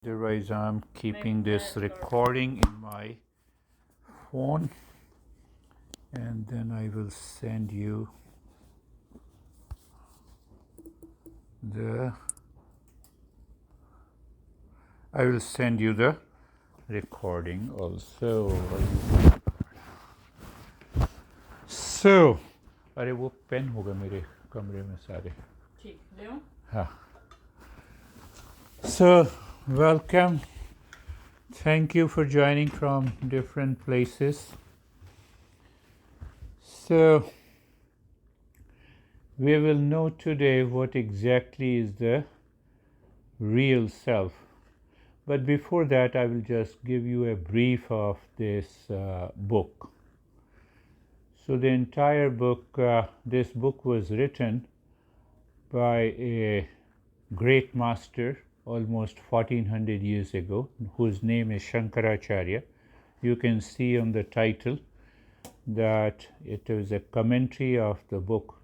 Otherwise, I'm keeping this recording in my phone, and then I will send you the recording also. So, अरे वो pen होगा मेरे कमरे में सारे. ठीक ले आओ. हाँ. So, welcome. Thank you for joining from different places. So, we will know today what exactly is the real self. But before that, I will just give you a brief of this book. So, the entire book, this book was written by a great master almost 1400 years ago, whose name is Shankaracharya. You can see on the title that it is a commentary of the book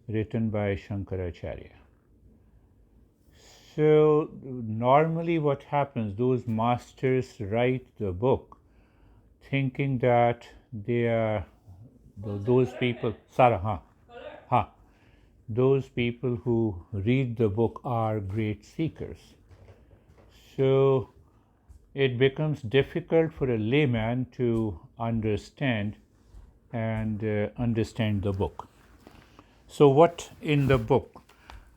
written by Shankaracharya. So normally what happens, those masters write the book thinking that they are those people, those people who read the book are great seekers. So it becomes difficult for a layman to understand the book. So what in the book?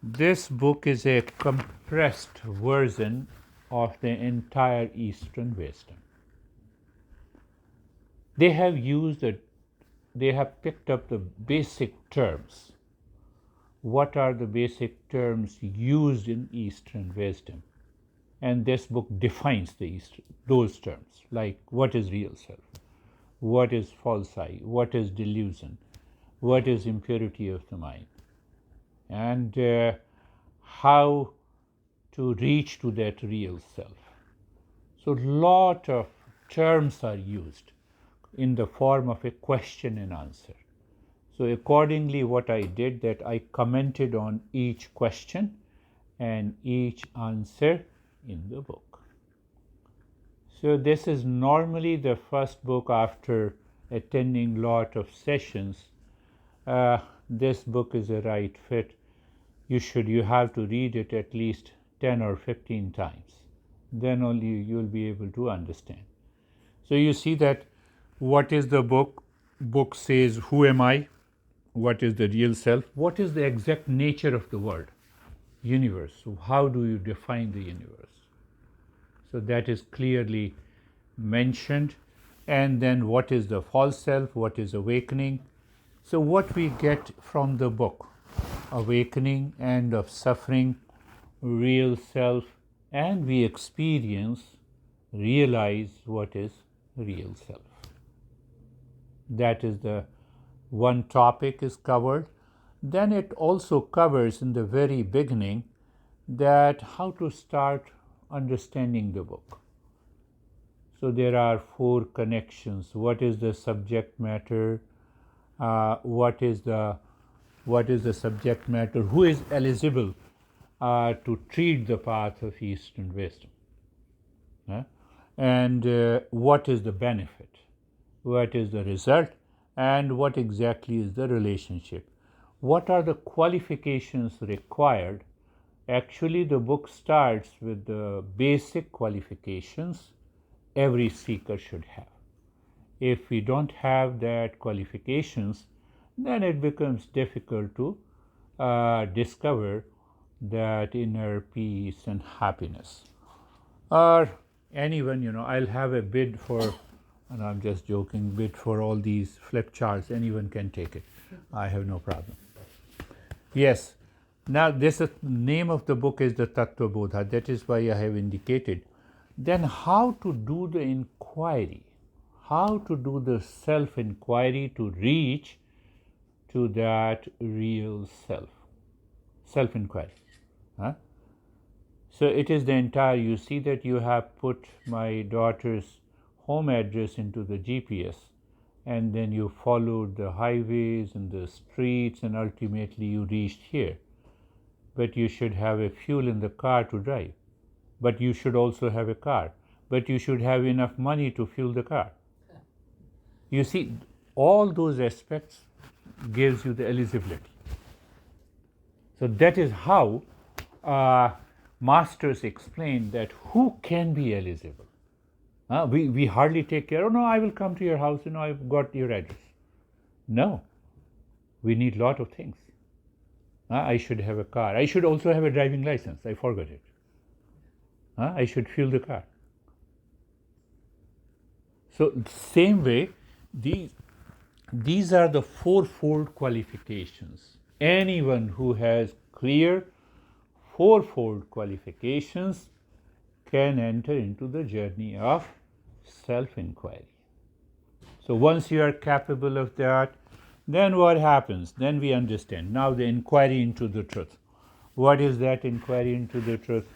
This book is a compressed version of the entire Eastern wisdom. They have picked up the basic terms. What are the basic terms used in Eastern wisdom? And this book defines those terms, like what is real self, what is false I, what is delusion, what is impurity of the mind, and how to reach to that real self. So lot of terms are used in the form of a question and answer. So accordingly what I did, that I commented on each question and each answer in the book. So this is normally the first book after attending lot of sessions. This book is a right fit. You have to read it at least 10 or 15 times. Then only you'll be able to understand. So you see that what is the book? Book says, who am I? What is the real self? What is the exact nature of the world? Universe. So how do you define the universe? So that is clearly mentioned. And then what is the false self? What is awakening? So what we get from the book, awakening, end of suffering, real self, and we realize what is real self. That is the one topic is covered. Then it also covers in the very beginning that how to start understanding the book. So there are 4 connections. What is the subject matter? What is the subject matter? Who is eligible to treat the path of Eastern wisdom? And what is the benefit? What is the result? And what exactly is the relationship? What are the qualifications required? Actually, the book starts with the basic qualifications every seeker should have. If we don't have that qualifications, then it becomes difficult to discover that inner peace and happiness. Or anyone, I'll have a bid for, and I'm just joking, bid for all these flip charts. Anyone can take it. I have no problem. Yes. Now, name of the book is the Tattva Bodha. That is why I have indicated. Then how to do the inquiry, how to do the self-inquiry to reach to that real self, self-inquiry. So it is the entire, you see that you have put my daughter's home address into the GPS, and then you followed the highways and the streets, and ultimately you reached here. But you should have a fuel in the car to drive. but you should also have a car, but you should have enough money to fuel the car. You see, all those aspects gives you the eligibility. So that is how masters explain that who can be eligible. We hardly take care, oh no, I will come to your house, I've got your address. No, we need lot of things. I should have a car. I should also have a driving license. I forgot it. I should fuel the car. So same way, these are the fourfold qualifications. Anyone who has clear fourfold qualifications can enter into the journey of self-inquiry. So once you are capable of that, then what happens? Then we understand. Now the inquiry into the truth. What is that inquiry into the truth?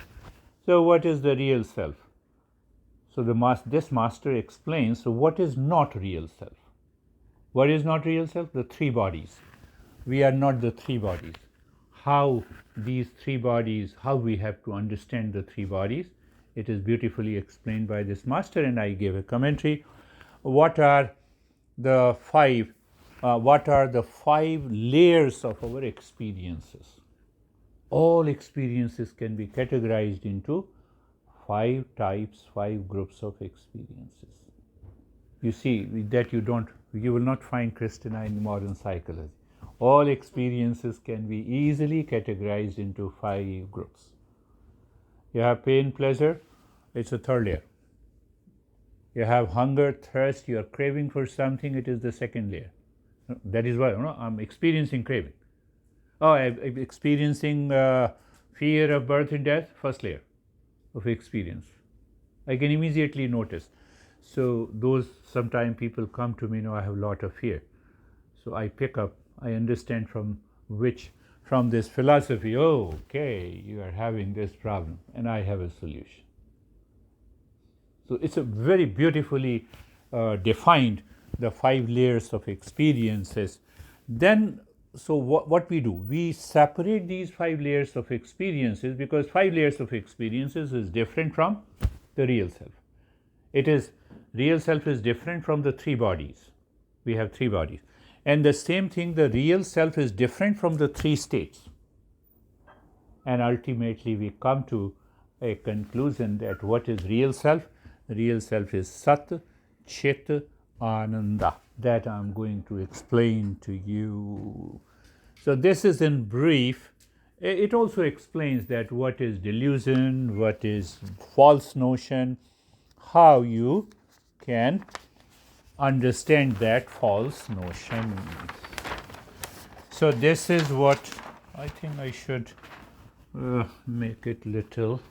So what is the real self? So this master explains, so what is not real self? What is not real self? The three bodies. We are not the three bodies. How these three bodies, how we have to understand the three bodies, it is beautifully explained by this master, and I gave a commentary. What are the five layers of our experiences? All experiences can be categorized into 5 types, 5 groups of experiences. You see that you will not find Christina in modern psychology. All experiences can be easily categorized into 5 groups. You have pain, pleasure, it's a third layer. You have hunger, thirst, you are craving for something, it is the second layer. That is why I'm experiencing craving. I'm experiencing fear of birth and death, first layer of experience. I can immediately notice. So those, sometimes people come to me, I have a lot of fear. So I pick up, I understand from this philosophy, okay, you are having this problem, and I have a solution. So it's a very beautifully defined, the 5 layers of experiences. Then, so what we do? We separate these 5 layers of experiences, because 5 layers of experiences is different from the real self. Real self is different from the 3 bodies. We have 3 bodies. And the same thing, the real self is different from the 3 states. And ultimately we come to a conclusion that what is real self? Real self is Sat, Chit, Ananda. That I am going to explain to you. So this is in brief. It also explains that what is delusion, what is false notion, how you can understand that false notion. So this is what I think I should make it little.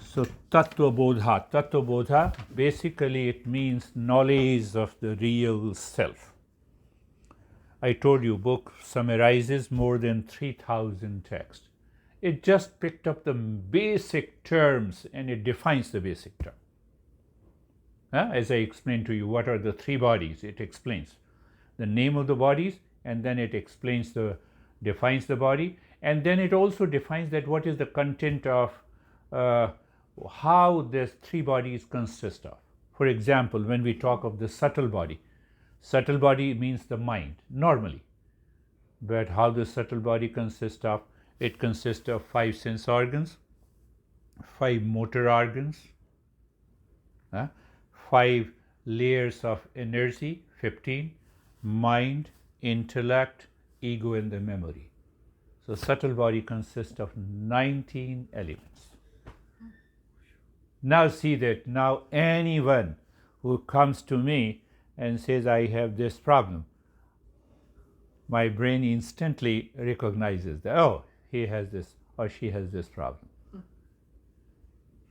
So Tattva Bodha. Tattva Bodha, basically it means knowledge of the real self. I told you, book summarizes more than 3,000 texts. It just picked up the basic terms and it defines the basic term. As I explained to you, what are the 3 bodies? It explains the name of the bodies, and then it defines the body, and then it also defines that what is the content of how these 3 bodies consist of. For example, when we talk of the subtle body means the mind, normally. But how the subtle body consists of? It consists of 5 sense organs, 5 motor organs, 5 layers of energy, 15, mind, intellect, ego, and the memory. So subtle body consists of 19 elements. Now see that now anyone who comes to me and says, I have this problem, my brain instantly recognizes that, he has this or she has this problem.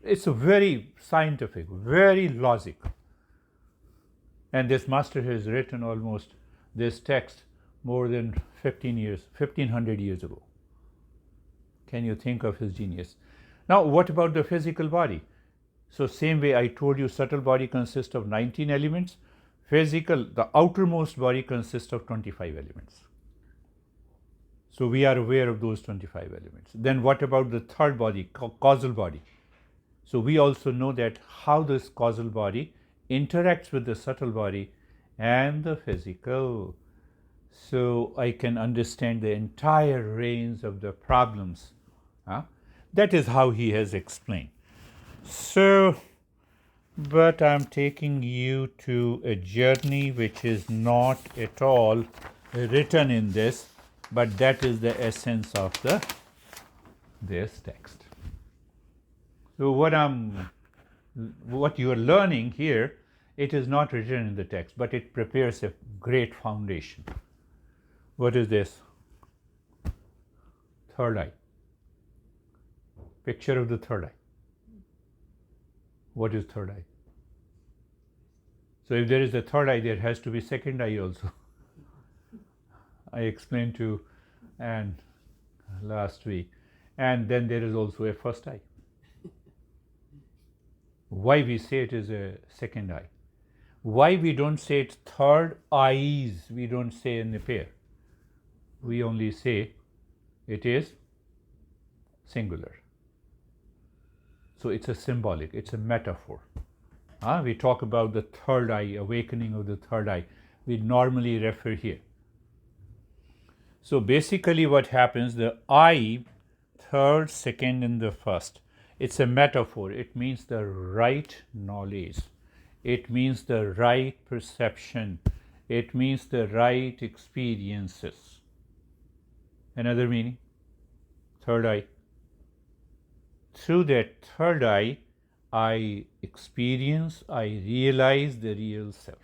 It's a very scientific, very logical. And this master has written almost this text more than 1500 years ago. Can you think of his genius? Now, what about the physical body? So same way I told you, subtle body consists of 19 elements. Physical, the outermost body consists of 25 elements. So we are aware of those 25 elements. Then what about the third body, causal body? So we also know that how this causal body interacts with the subtle body and the physical. So I can understand the entire range of the problems. That is how he has explained. So, but I'm taking you to a journey which is not at all written in this, but that is the essence of this text. So what you are learning here, it is not written in the text, but it prepares a great foundation. What is this? Third eye. Picture of the third eye. What is third eye? So if there is a third eye, there has to be second eye also. I explained to Anne last week. And then there is also a first eye. Why we say it is a second eye? Why we don't say it third eyes? We don't say in a pair. We only say it is singular. So it's a symbolic, it's a metaphor. We talk about the third eye, awakening of the third eye. We normally refer here. So basically what happens, the eye, third, second, and the first, it's a metaphor. It means the right knowledge. It means the right perception. It means the right experiences. Another meaning, third eye. Through that third eye, I experience, I realize the real self.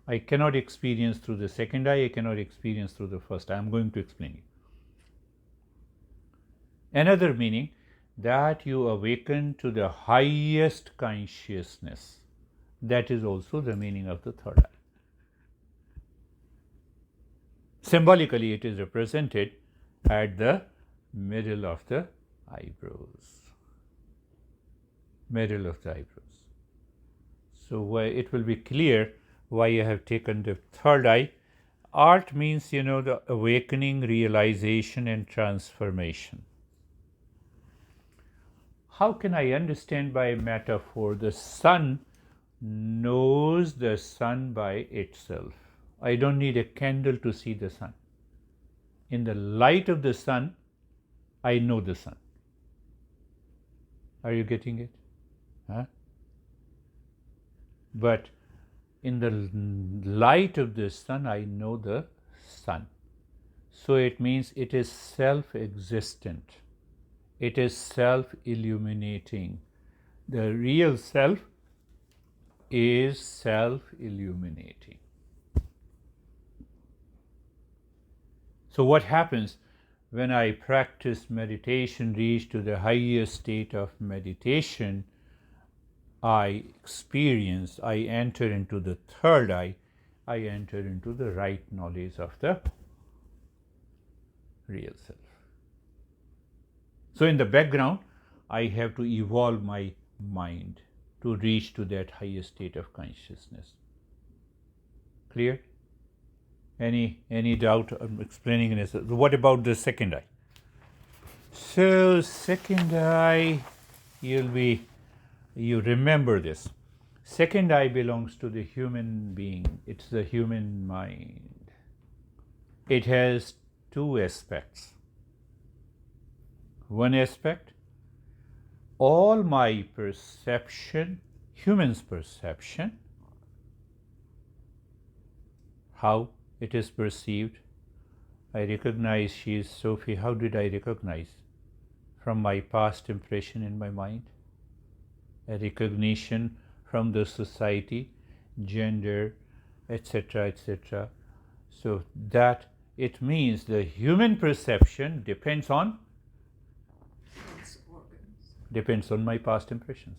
I cannot experience through the second eye, I cannot experience through the first eye. I am going to explain it. Another meaning, that you awaken to the highest consciousness. That is also the meaning of the third eye. Symbolically, it is represented at the middle of the eyebrows. Middle of the eyebrows. So it will be clear why I have taken the third eye. Art means, the awakening, realization, and transformation. How can I understand by metaphor? The sun knows the sun by itself. I don't need a candle to see the sun. In the light of the sun, I know the sun. Are you getting it? But in the light of the sun, I know the sun. So it means it is self-existent. It is self-illuminating. The real self is self-illuminating. So what happens when I practice meditation, reach to the highest state of meditation, I experience, I enter into the third eye, I enter into the right knowledge of the real self. So in the background, I have to evolve my mind to reach to that highest state of consciousness. Clear? Any doubt I'm explaining this? What about the second eye? So second eye, you remember this. Second eye belongs to the human being. It's the human mind. It has two aspects. One aspect, all my perception, human's perception, how it is perceived. I recognize she is Sophie. How did I recognize? From my past impression in my mind. A recognition from the society, gender, etc., etc. So that it means the human perception depends on my past impressions.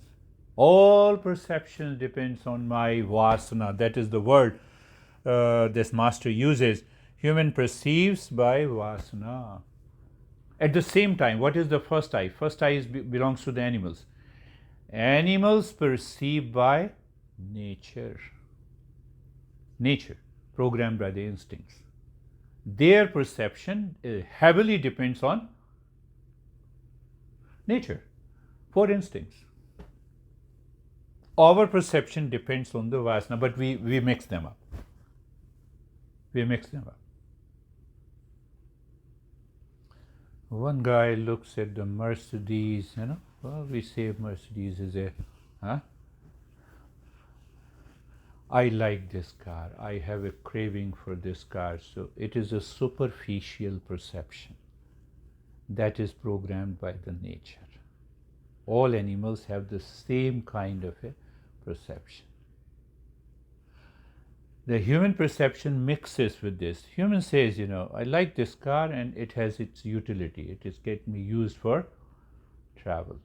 All perceptions depends on my vasana. That is the word this master uses. Human perceives by vasana. At the same time, what is the first eye? First eye belongs to the animals. Animals perceive by nature. Nature, programmed by the instincts. Their perception heavily depends on nature, for instincts. Our perception depends on the vasana, but we mix them up. We mix them up. One guy looks at the Mercedes, well, we say Mercedes is I like this car, I have a craving for this car. So it is a superficial perception that is programmed by the nature. All animals have the same kind of a perception. The human perception mixes with this. Human says, I like this car and it has its utility. It is getting me used for travel.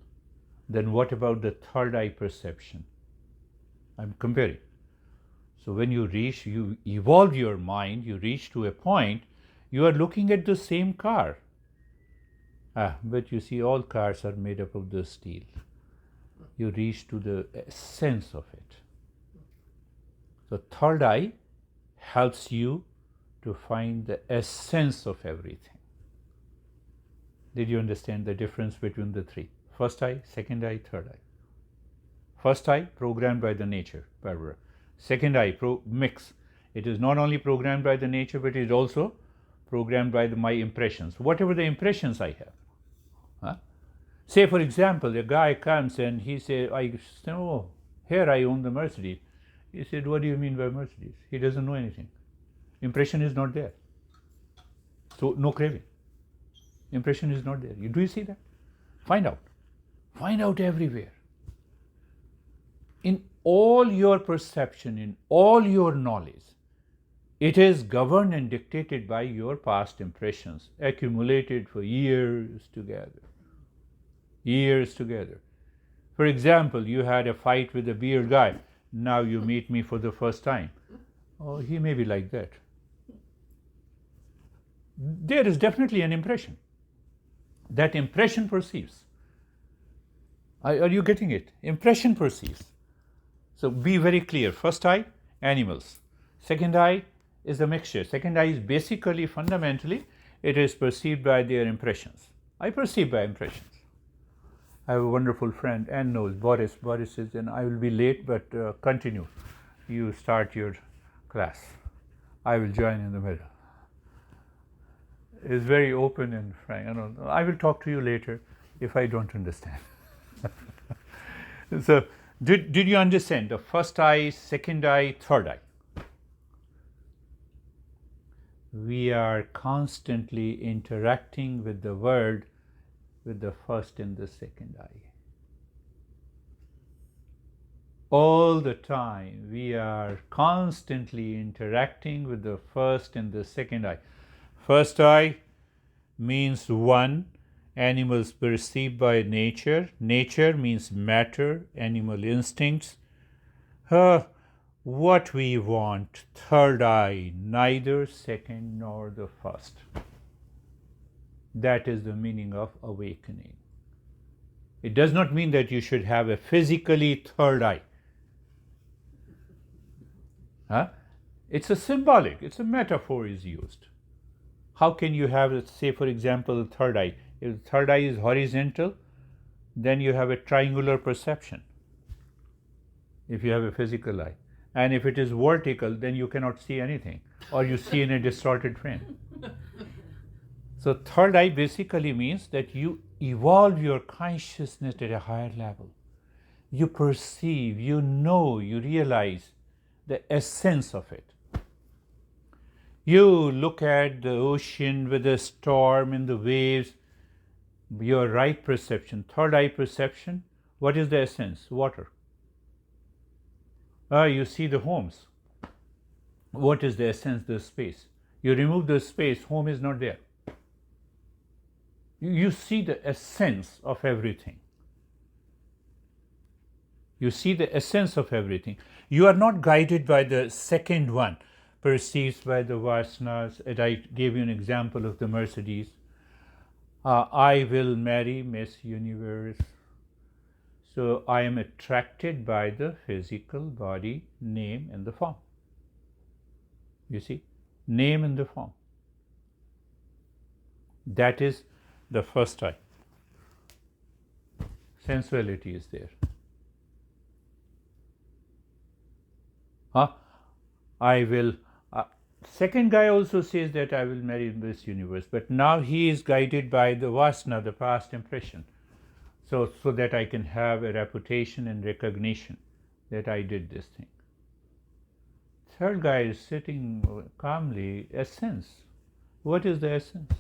Then what about the third eye perception? I'm comparing. So when you evolve your mind, you reach to a point, you are looking at the same car. But you see, all cars are made up of the steel. You reach to the essence of it. So third eye helps you to find the essence of everything. Did you understand the difference between the three? First eye, second eye, third eye. First eye, programmed by the nature, Barbara. Second eye, mix. It is not only programmed by the nature, but it is also programmed by my impressions, whatever the impressions I have. Say, for example, a guy comes and he says, here I own the Mercedes. He said, what do you mean by Mercedes? He doesn't know anything. Impression is not there. So, no craving. Impression is not there. Do you see that? Find out. Find out everywhere. In all your perception, in all your knowledge, it is governed and dictated by your past impressions, accumulated for years together. Years together. For example, you had a fight with a beard guy. Now you meet me for the first time. Oh, he may be like that. There is definitely an impression. That impression perceives. Are you getting it? Impression perceives. So be very clear. First eye, animals. Second eye is a mixture. Second eye is basically, fundamentally, it is perceived by their impressions. I perceive by impressions. I have a wonderful friend, Ann knows, Boris. Boris is in, I will be late, but continue. You start your class. I will join in the middle. It's very open and frank. I will talk to you later if I don't understand. So, did you understand the first eye, second eye, third eye? We are constantly interacting with the world with the first and the second eye. All the time we are constantly interacting with the first and the second eye. First eye means one, animals perceived by nature. Nature means matter, animal instincts. What we want, third eye, neither second nor the first. That is the meaning of awakening. It does not mean that you should have a physically third eye. It's a symbolic, it's a metaphor is used. How can you have, say for example, a third eye? If the third eye is horizontal, then you have a triangular perception. If you have a physical eye. And if it is vertical, then you cannot see anything, or you see in a distorted frame. So third eye basically means that you evolve your consciousness at a higher level. You perceive, you know, you realize the essence of it. You look at the ocean with the storm and the waves, your right perception, third eye perception, what is the essence? Water. You see the homes. What is the essence? The space. You remove the space, home is not there. You see the essence of everything. You see the essence of everything. You are not guided by the second one, perceived by the vasanas. And I gave you an example of the Mercedes. I will marry Miss Universe. So I am attracted by the physical body, name and the form. You see, name and the form. That is the first eye. Sensuality is there. I will. Second guy also says that I will marry this universe, but now he is guided by the vasana, the past impression, so that I can have a reputation and recognition that I did this thing. Third guy is sitting calmly. Essence. What is the essence?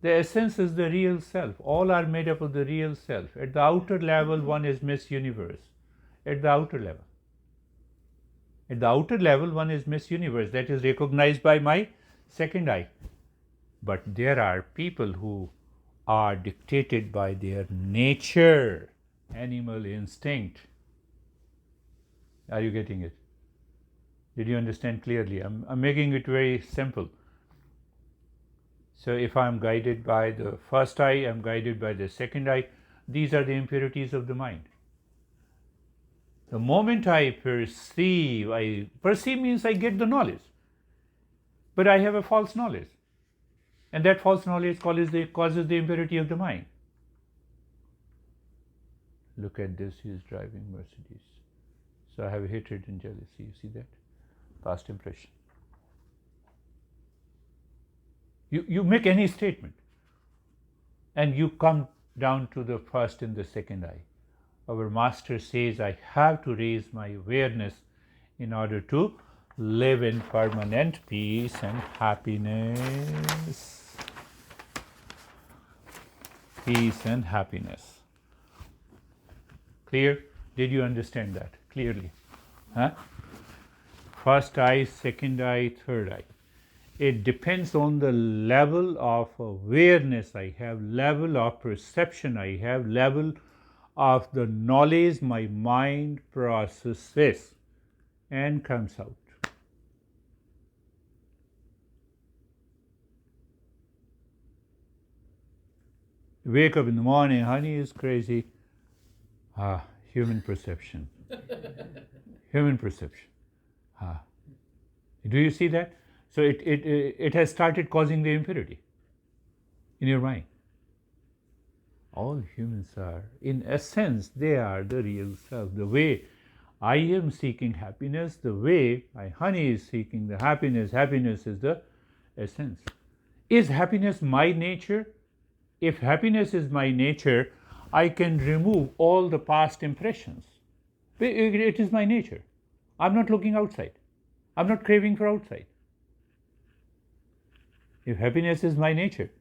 The essence is the real self. All are made up of the real self. At the outer level, one is Miss Universe. At the outer level. At the outer level, one is Miss Universe. That is recognized by my second eye. But there are people who are dictated by their nature, animal instinct. Are you getting it? Did you understand clearly? I'm making it very simple. So if I'm guided by the first eye, I'm guided by the second eye. These are the impurities of the mind. The moment I perceive means I get the knowledge. But I have a false knowledge. And that false knowledge causes the impurity of the mind. Look at this, he is driving Mercedes. So I have hatred and jealousy. You see that? Past impression. You make any statement and you come down to the first and the second eye. Our master says, I have to raise my awareness in order to live in permanent peace and happiness. Peace and happiness. Clear? Did you understand that clearly? First eye, second eye, third eye. It depends on the level of awareness I have, level of perception I have, level of the knowledge my mind processes and comes out. Wake up in the morning, honey is crazy. Human perception. Human perception. Do you see that? So it has started causing the impurity in your mind. All humans are, in essence, they are the real self. The way I am seeking happiness, the way my honey is seeking the happiness is the essence. Is happiness my nature? If happiness is my nature, I can remove all the past impressions. It is my nature. I'm not looking outside. I'm not craving for outside. If happiness is my nature,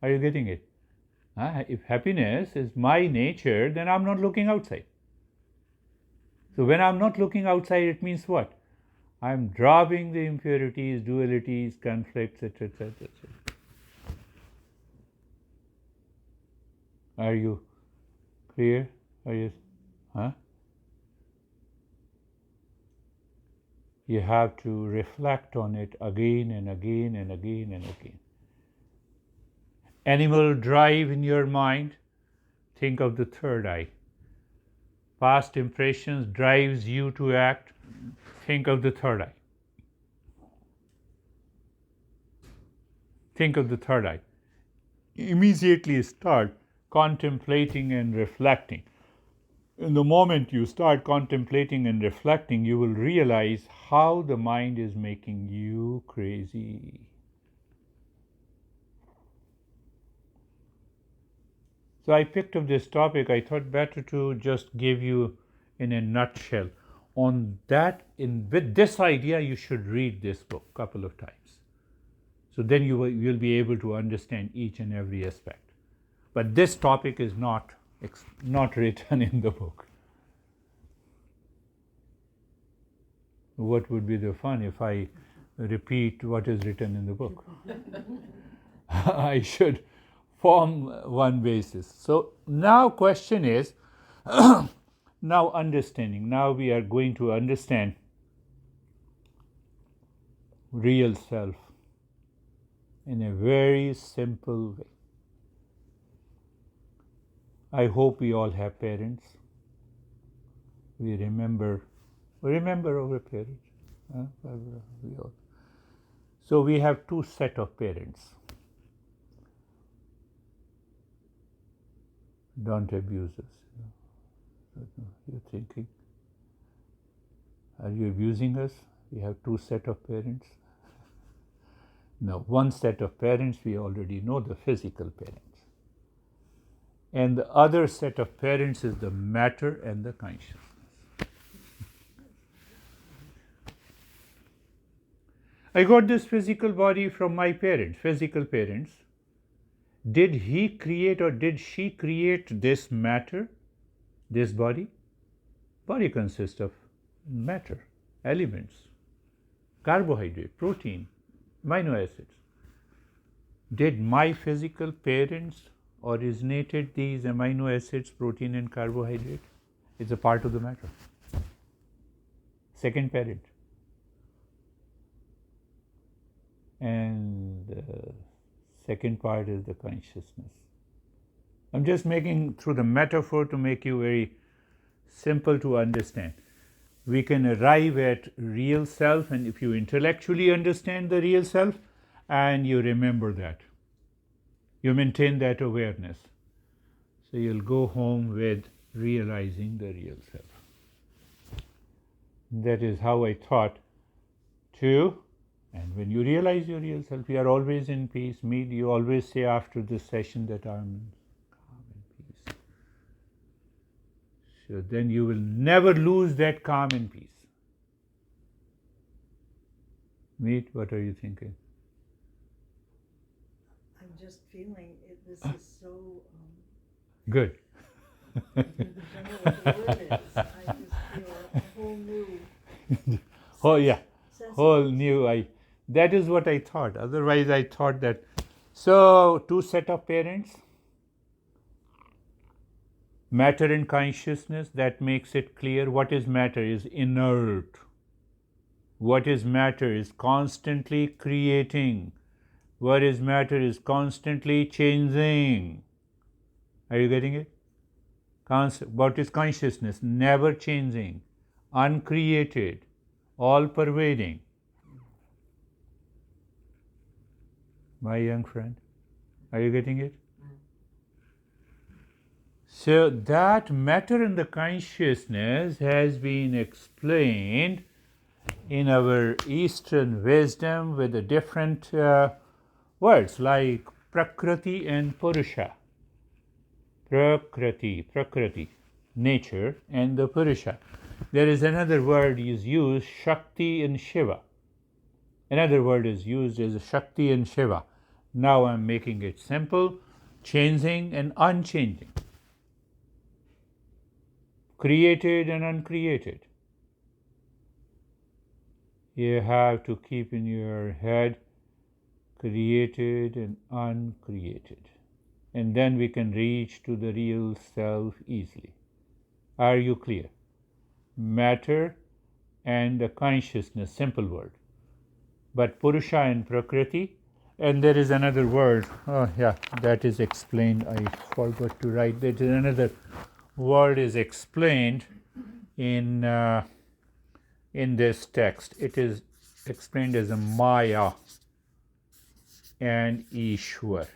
are you getting it? If happiness is my nature, then I'm not looking outside. So when I'm not looking outside, it means what? I'm dropping the impurities, dualities, conflicts, etc., etc., etc. Are you clear? Are you? You have to reflect on it again and again and again and again. Animal drive in your mind, think of the third eye. Past impressions drives you to act, think of the third eye. Think of the third eye. Immediately start contemplating and reflecting. In the moment you start contemplating and reflecting, you will realize how the mind is making you crazy. So I picked up this topic. I thought better to just give you in a nutshell. On that, with this idea, you should read this book a couple of times. So then you'll be able to understand each and every aspect. But this topic is not written in the book. What would be the fun if I repeat what is written in the book? I should form one basis. So now question is, now understanding. Now we are going to understand real self in a very simple way. I hope we all have parents. We remember our parents. We all. So we have two set of parents. Don't abuse us. You're thinking, are you abusing us? We have two sets of parents. No, one set of parents we already know, the physical parents. And the other set of parents is the matter and the consciousness. I got this physical body from my parents, physical parents. Did he create or did she create this matter, this body? Body consists of matter, elements, carbohydrate, protein, amino acids. Did my physical parents originated these amino acids, protein and carbohydrate? It's a part of the matter. Second parent. And the second part is the consciousness. I'm just making through the metaphor to make you very simple to understand. We can arrive at real self, and if you intellectually understand the real self and you remember that, you maintain that awareness, so you'll go home with realizing the real self. That is how I thought to. And when you realize your real self, you are always in peace. You always say after this session that I'm calm and peace. So then you will never lose that calm and peace. Meet, what are you thinking? I'm just feeling it. This is so good. I don't know what the word is. I just feel a whole new Oh yeah, whole new. That is what I thought. Otherwise, I thought that. So, two set of parents, matter and consciousness. That makes it clear. What is matter is inert. What is matter is constantly creating. What is matter is constantly changing. Are you getting it? What is consciousness? Never changing, uncreated, all pervading. My young friend, are you getting it? So that matter and the consciousness has been explained in our Eastern wisdom with the different words like Prakriti and Purusha. Prakriti, nature, and the Purusha. There is another word is used, Shakti and Shiva. Another word is used as Shakti and Shiva. Now I'm making it simple, changing and unchanging, created and uncreated. You have to keep in your head created and uncreated. And then we can reach to the real self easily. Are you clear? Matter and the consciousness, simple word. But Purusha and Prakriti, and there is another word, that is explained. I forgot to write. There is another word is explained in this text. It is explained as a Maya and Ishwar.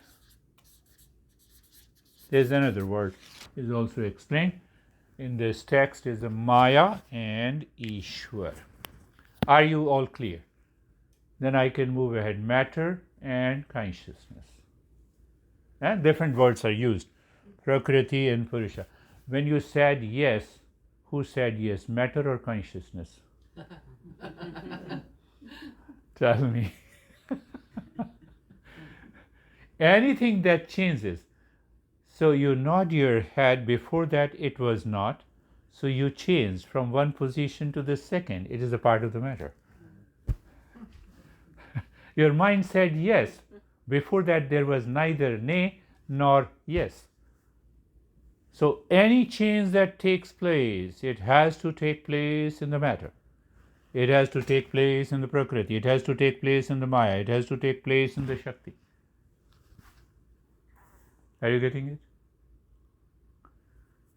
There is another word is also explained in this text is a Maya and Ishwar. Are you all clear? Then I can move ahead. Matter and consciousness. And different words are used. Prakriti and Purusha. When you said yes, who said yes? Matter or consciousness? Tell me. Anything that changes. So you nod your head. Before that it was not. So you changed from one position to the second. It is a part of the matter. Your mind said yes. Before that there was neither nay nor yes. So any change that takes place, it has to take place in the matter. It has to take place in the Prakriti. It has to take place in the Maya. It has to take place in the Shakti. Are you getting it?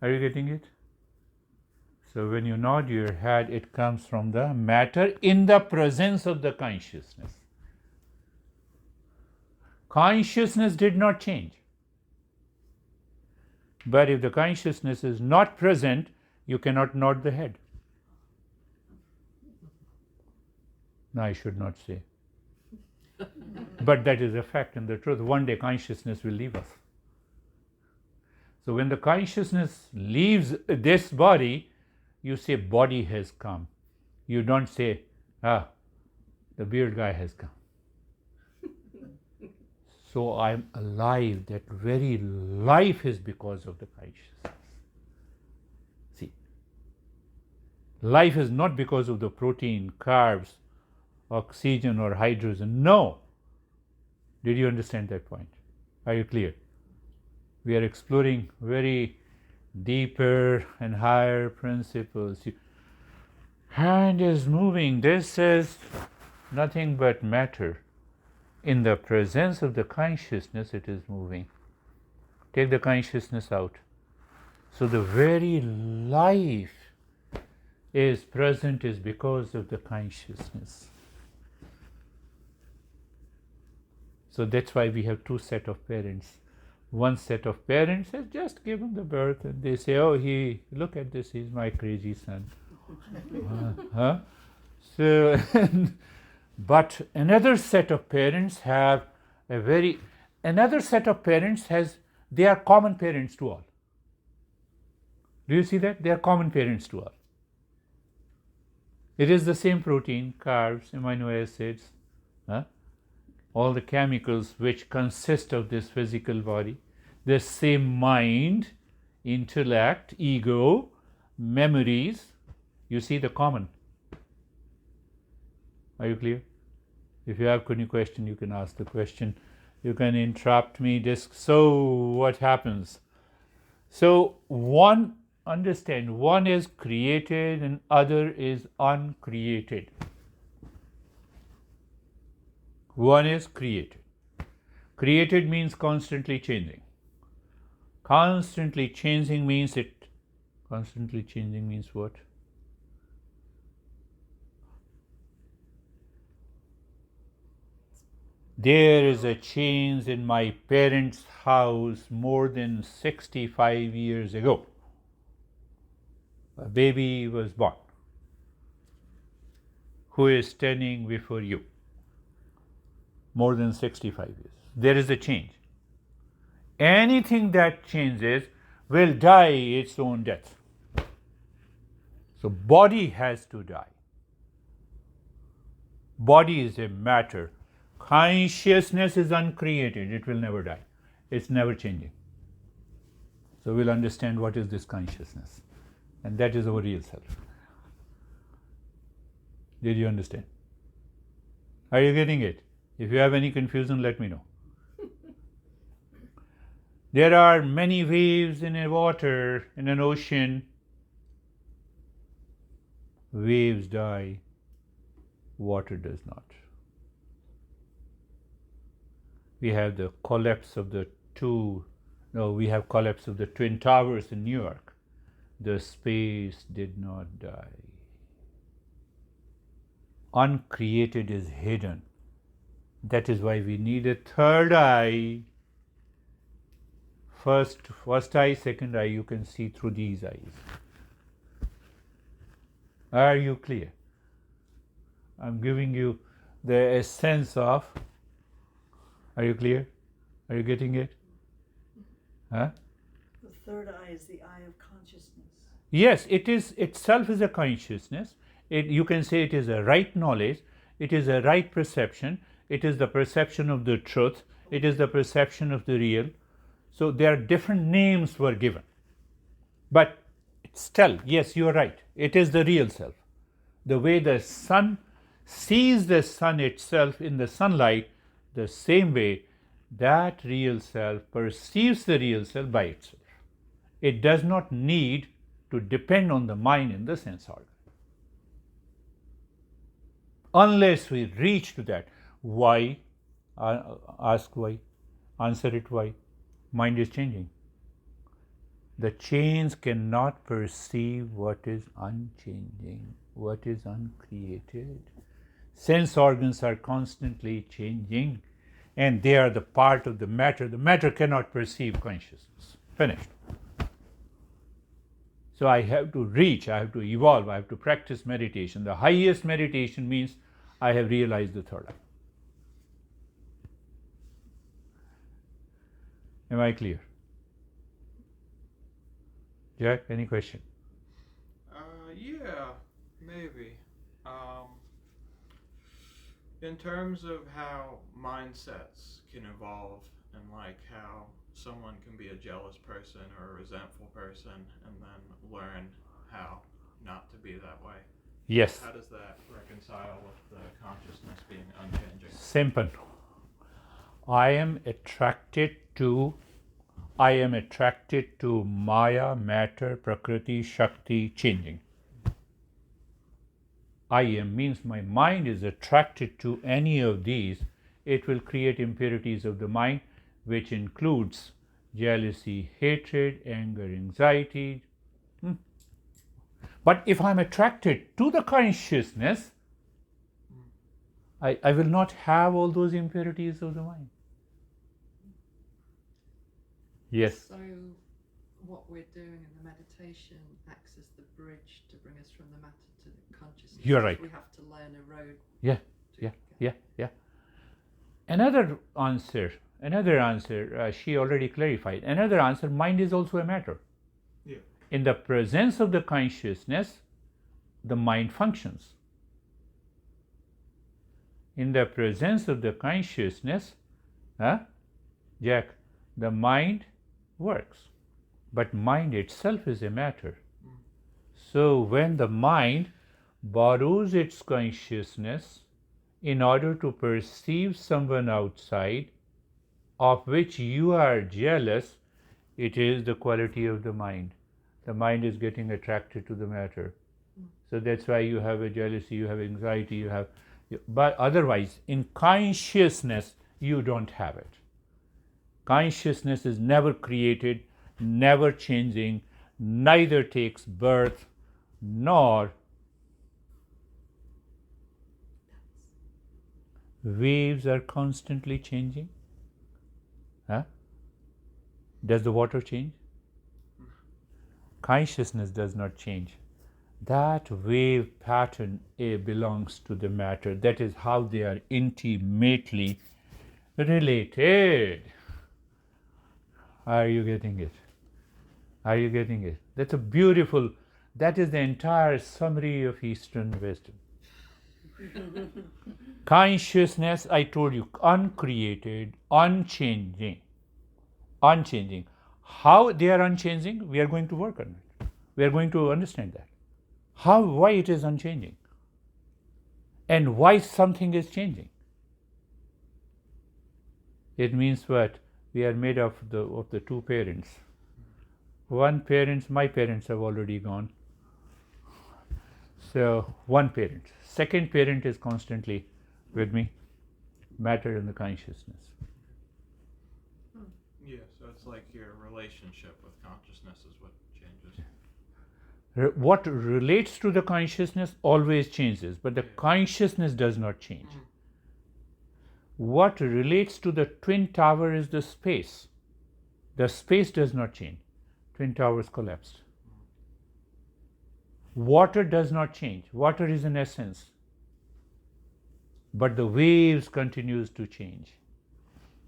Are you getting it? So when you nod your head, it comes from the matter in the presence of the consciousness. Consciousness did not change. But if the consciousness is not present, you cannot nod the head. No, I should not say. But that is a fact and the truth. One day consciousness will leave us. So when the consciousness leaves this body, you say body has come. You don't say, the beard guy has come. So I'm alive. That very life is because of the consciousness. See, life is not because of the protein, carbs, oxygen or hydrogen. No. Did you understand that point? Are you clear? We are exploring very deeper and higher principles. Hand is moving. This is nothing but matter. In the presence of the consciousness, it is moving. Take the consciousness out. So the very life is present is because of the consciousness. So that's why we have two set of parents. One set of parents has just given the birth and they say, look at this, he's my crazy son. So, but another set of parents have they are common parents to all. Do you see that? They are common parents to all. It is the same protein, carbs, amino acids, all the chemicals which consist of this physical body, the same mind, intellect, ego, memories. You see the common. Are you clear? If you have any question, you can ask the question. You can interrupt me. So what happens? So one is created and other is uncreated. One is created. Created means constantly changing. Constantly changing means what? There is a change in my parents' house more than 65 years ago. A baby was born who is standing before you. More than 65 years. There is a change. Anything that changes will die its own death. So body has to die. Body is a matter. Consciousness is uncreated. It will never die. It's never changing. So we'll understand what is this consciousness. And that is our real self. Did you understand? Are you getting it? If you have any confusion, let me know. There are many waves in a water, in an ocean. Waves die, water does not. We have the collapse of the collapse of the Twin Towers in New York. The space did not die. Uncreated is hidden. That is why we need a third eye. First eye, second eye, you can see through these eyes. Are you clear? I'm giving you the essence of. Are you clear? Are you getting it? The third eye is the eye of consciousness. Yes, it is itself is a consciousness. You can say it is a right knowledge. It is a right perception. It is the perception of the truth. It is the perception of the real. So there are different names were given. But still, yes, you are right. It is the real self. The way the sun sees the sun itself in the sunlight, the same way that real self perceives the real self by itself. It does not need to depend on the mind and the sense organ. Unless we reach to that. Why? Ask why. Answer it why. Mind is changing. The change cannot perceive what is unchanging, what is uncreated. Sense organs are constantly changing and they are the part of the matter. The matter cannot perceive consciousness. Finished. So I have to reach, I have to evolve, I have to practice meditation. The highest meditation means I have realized the third eye. Am I clear? Jack, any question? Yeah, maybe. In terms of how mindsets can evolve and like how someone can be a jealous person or a resentful person and then learn how not to be that way. Yes. How does that reconcile with the consciousness being unchanging? Simple. I am attracted to Maya, matter, Prakriti, Shakti, changing. I am means my mind is attracted to any of these. It will create impurities of the mind, which includes jealousy, hatred, anger, anxiety. But if I'm attracted to the consciousness, I will not have all those impurities of the mind. Yes. So what we're doing in the meditation acts as the bridge to bring us from the matter to the consciousness. You're right. We have to learn a road. Yeah. Another answer, she already clarified. Another answer, mind is also a matter. Yeah. In the presence of the consciousness, the mind functions. In the presence of the consciousness, Jack, the mind works. But mind itself is a matter. So when the mind borrows its consciousness in order to perceive someone outside of which you are jealous, it is the quality of the mind. The mind is getting attracted to the matter. So that's why you have a jealousy, you have anxiety, but otherwise in consciousness you don't have it. Consciousness is never created, never changing, neither takes birth nor waves are constantly changing. Does the water change? Consciousness does not change. That wave pattern belongs to the matter. That is how they are intimately related. Are you getting it? That's a beautiful, that is the entire summary of Eastern wisdom. Consciousness, I told you, uncreated, unchanging. How they are unchanging? We are going to work on it. We are going to understand that. Why it is unchanging? And why something is changing? It means what? We are made of the two parents. My parents have already gone. So one parent. Second parent is constantly with me, matter and the consciousness. Yeah, so it's like your relationship with consciousness is what changes. What relates to the consciousness always changes, but the consciousness does not change. What relates to the twin tower is the space. The space does not change. Twin towers collapsed. Water does not change. Water is an essence. But the waves continues to change.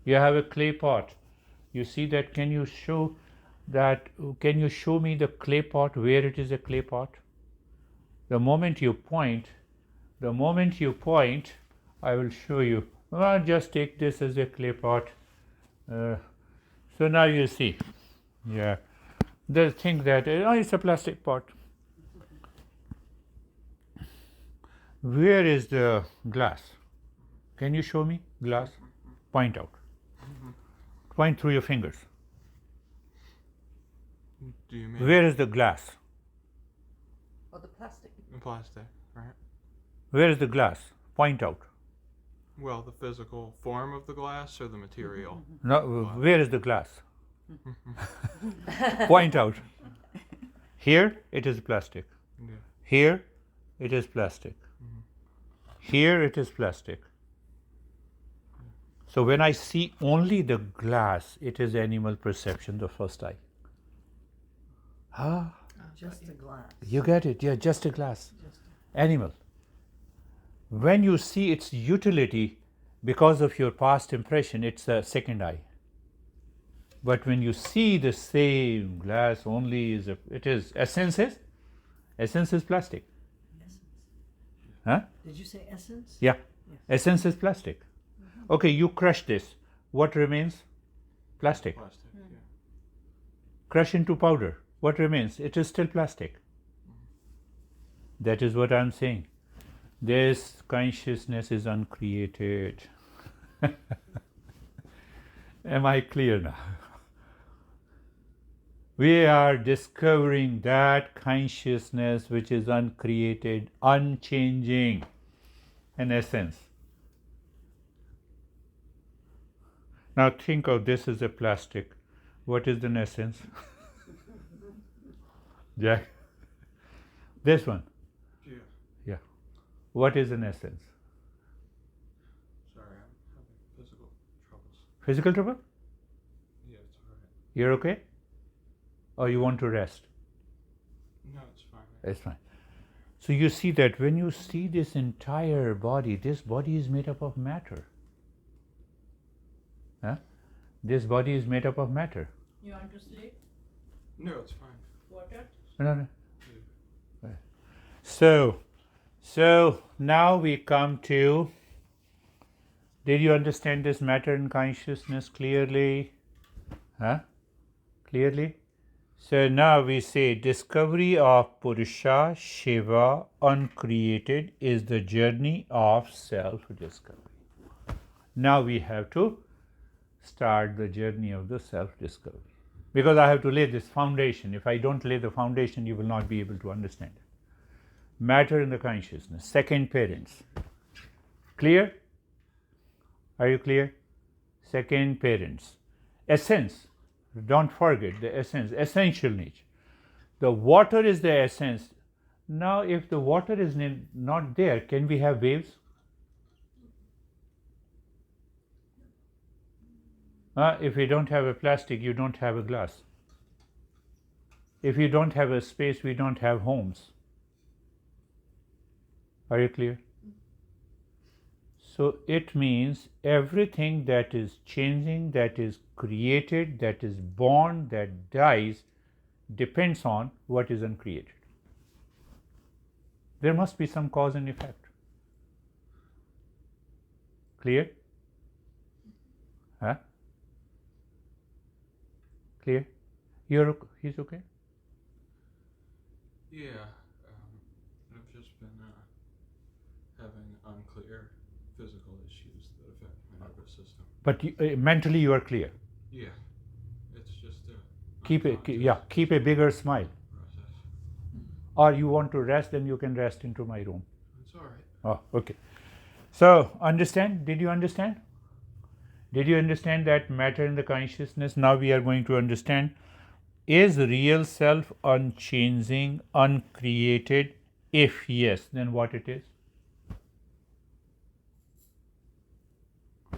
You have a clay pot. You see that? Can you show me the clay pot, where it is a clay pot? The moment you point, I will show you. Well, just take this as a clay pot. So now you see. Yeah. They think that it's a plastic pot. Where is the glass? Can you show me glass? Point out. Point through your fingers. Do you mean Where is the glass? Or the plastic. plastic, right? Where is the glass? Point out. Well, the physical form of the glass or the material? No, where is the glass? Point out. Here it is plastic. Yeah. Here it is plastic. Here it is plastic. So when I see only the glass, it is animal perception, the first eye. Just a glass. You get it? Yeah, just a glass. Just Animal. When you see its utility because of your past impression, it's a second eye. But when you see the same glass only it is essence is plastic. essence. Huh? Did you say essence? Yeah. Yes. Essence is plastic. Okay, you crush this. What remains? Plastic. Plastic, yeah. Crush into powder. What remains? It is still plastic. That is what I'm saying. This consciousness is uncreated. Am I clear now? We are discovering that consciousness which is uncreated, unchanging, in essence. Now think of this as a plastic. What is the essence? Jack? This one. Yeah. Yeah. What is an essence? Sorry, I'm having physical troubles. Physical trouble? Yeah, it's alright. You're okay? Or you want to rest? No, it's fine. It's fine. So you see that when you see this entire body, this body is made up of matter. Huh? This body is made up of matter. You want to sleep? No, it's fine. Water? No. So now we come to, did you understand this matter and consciousness clearly? Huh? Clearly? So now we say discovery of Purusha, Shiva, uncreated is the journey of self-discovery. Now we have to start the journey of the self-discovery. Because I have to lay this foundation. If I don't lay the foundation, you will not be able to understand it. Matter in the consciousness, second parents. Clear? Are you clear? Second parents. Essence. Don't forget the essence, essential nature. The water is the essence. Now, if the water is not there, can we have waves? If you don't have a plastic, you don't have a glass. If you don't have a space, we don't have homes. Are you clear? So it means everything that is changing, that is created, that is born, that dies, depends on what is uncreated. There must be some cause and effect. Clear? Huh? Clear? He's okay? Yeah, I've just been having unclear physical issues that affect my nervous system. But mentally you are clear. Yeah, it's just a Keep a bigger smile. process. Or you want to rest, then you can rest into my room. It's alright. Oh, okay. So, understand? Did you understand? Did you understand that matter in the consciousness? Now we are going to understand, is real self unchanging, uncreated? If yes, then what it is?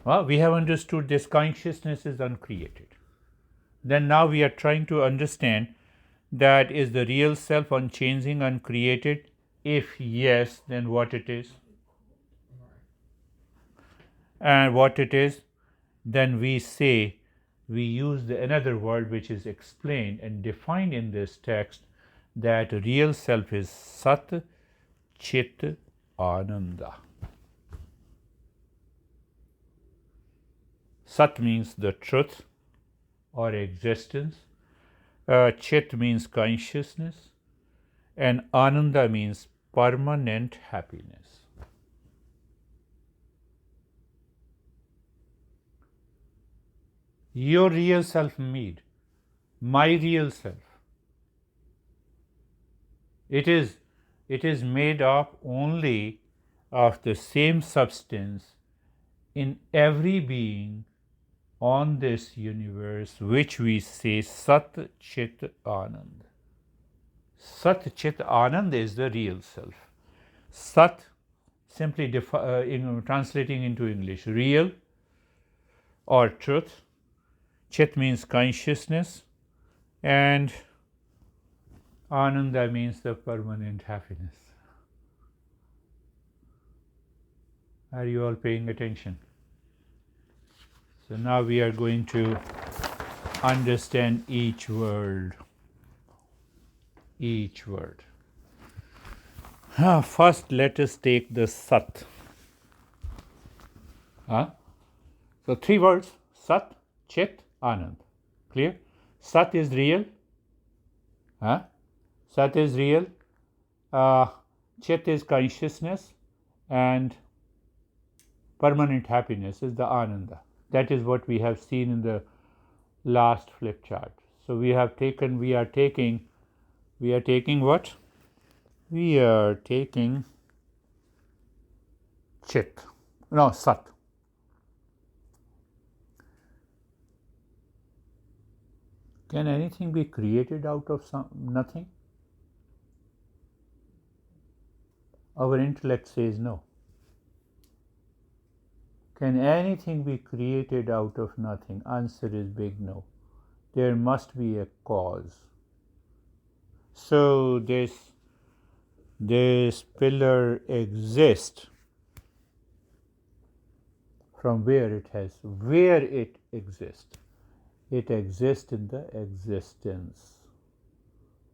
Well, we have understood this consciousness is uncreated. Then now we are trying to understand that is the real self unchanging, uncreated? If yes, then what it is? And what it is, then we say, we use another word which is explained and defined in this text, that real self is Sat Chit Ananda. Sat means the truth or existence, Chit means consciousness, and Ananda means permanent happiness. Your real self made, my real self. It is made up only of the same substance in every being on this universe, which we say Sat Chit Anand. Sat Chit Anand is the real self. Sat, simply translating into English, real or truth. Chit means consciousness, and Ananda means the permanent happiness. Are you all paying attention? So now we are going to understand each word. Each word. First, let us take the Sat. So 3 words: Sat, Chit, Anand. Clear? Sat is real. Sat is real. Chit is consciousness, and permanent happiness is the Ananda. That is what we have seen in the last flip chart. So we are taking what? We are taking Chit. No, Sat. Can anything be created out of nothing? Our intellect says no. Can anything be created out of nothing? Answer is big no. There must be a cause. So this pillar exists from where it exists. It exists in the existence.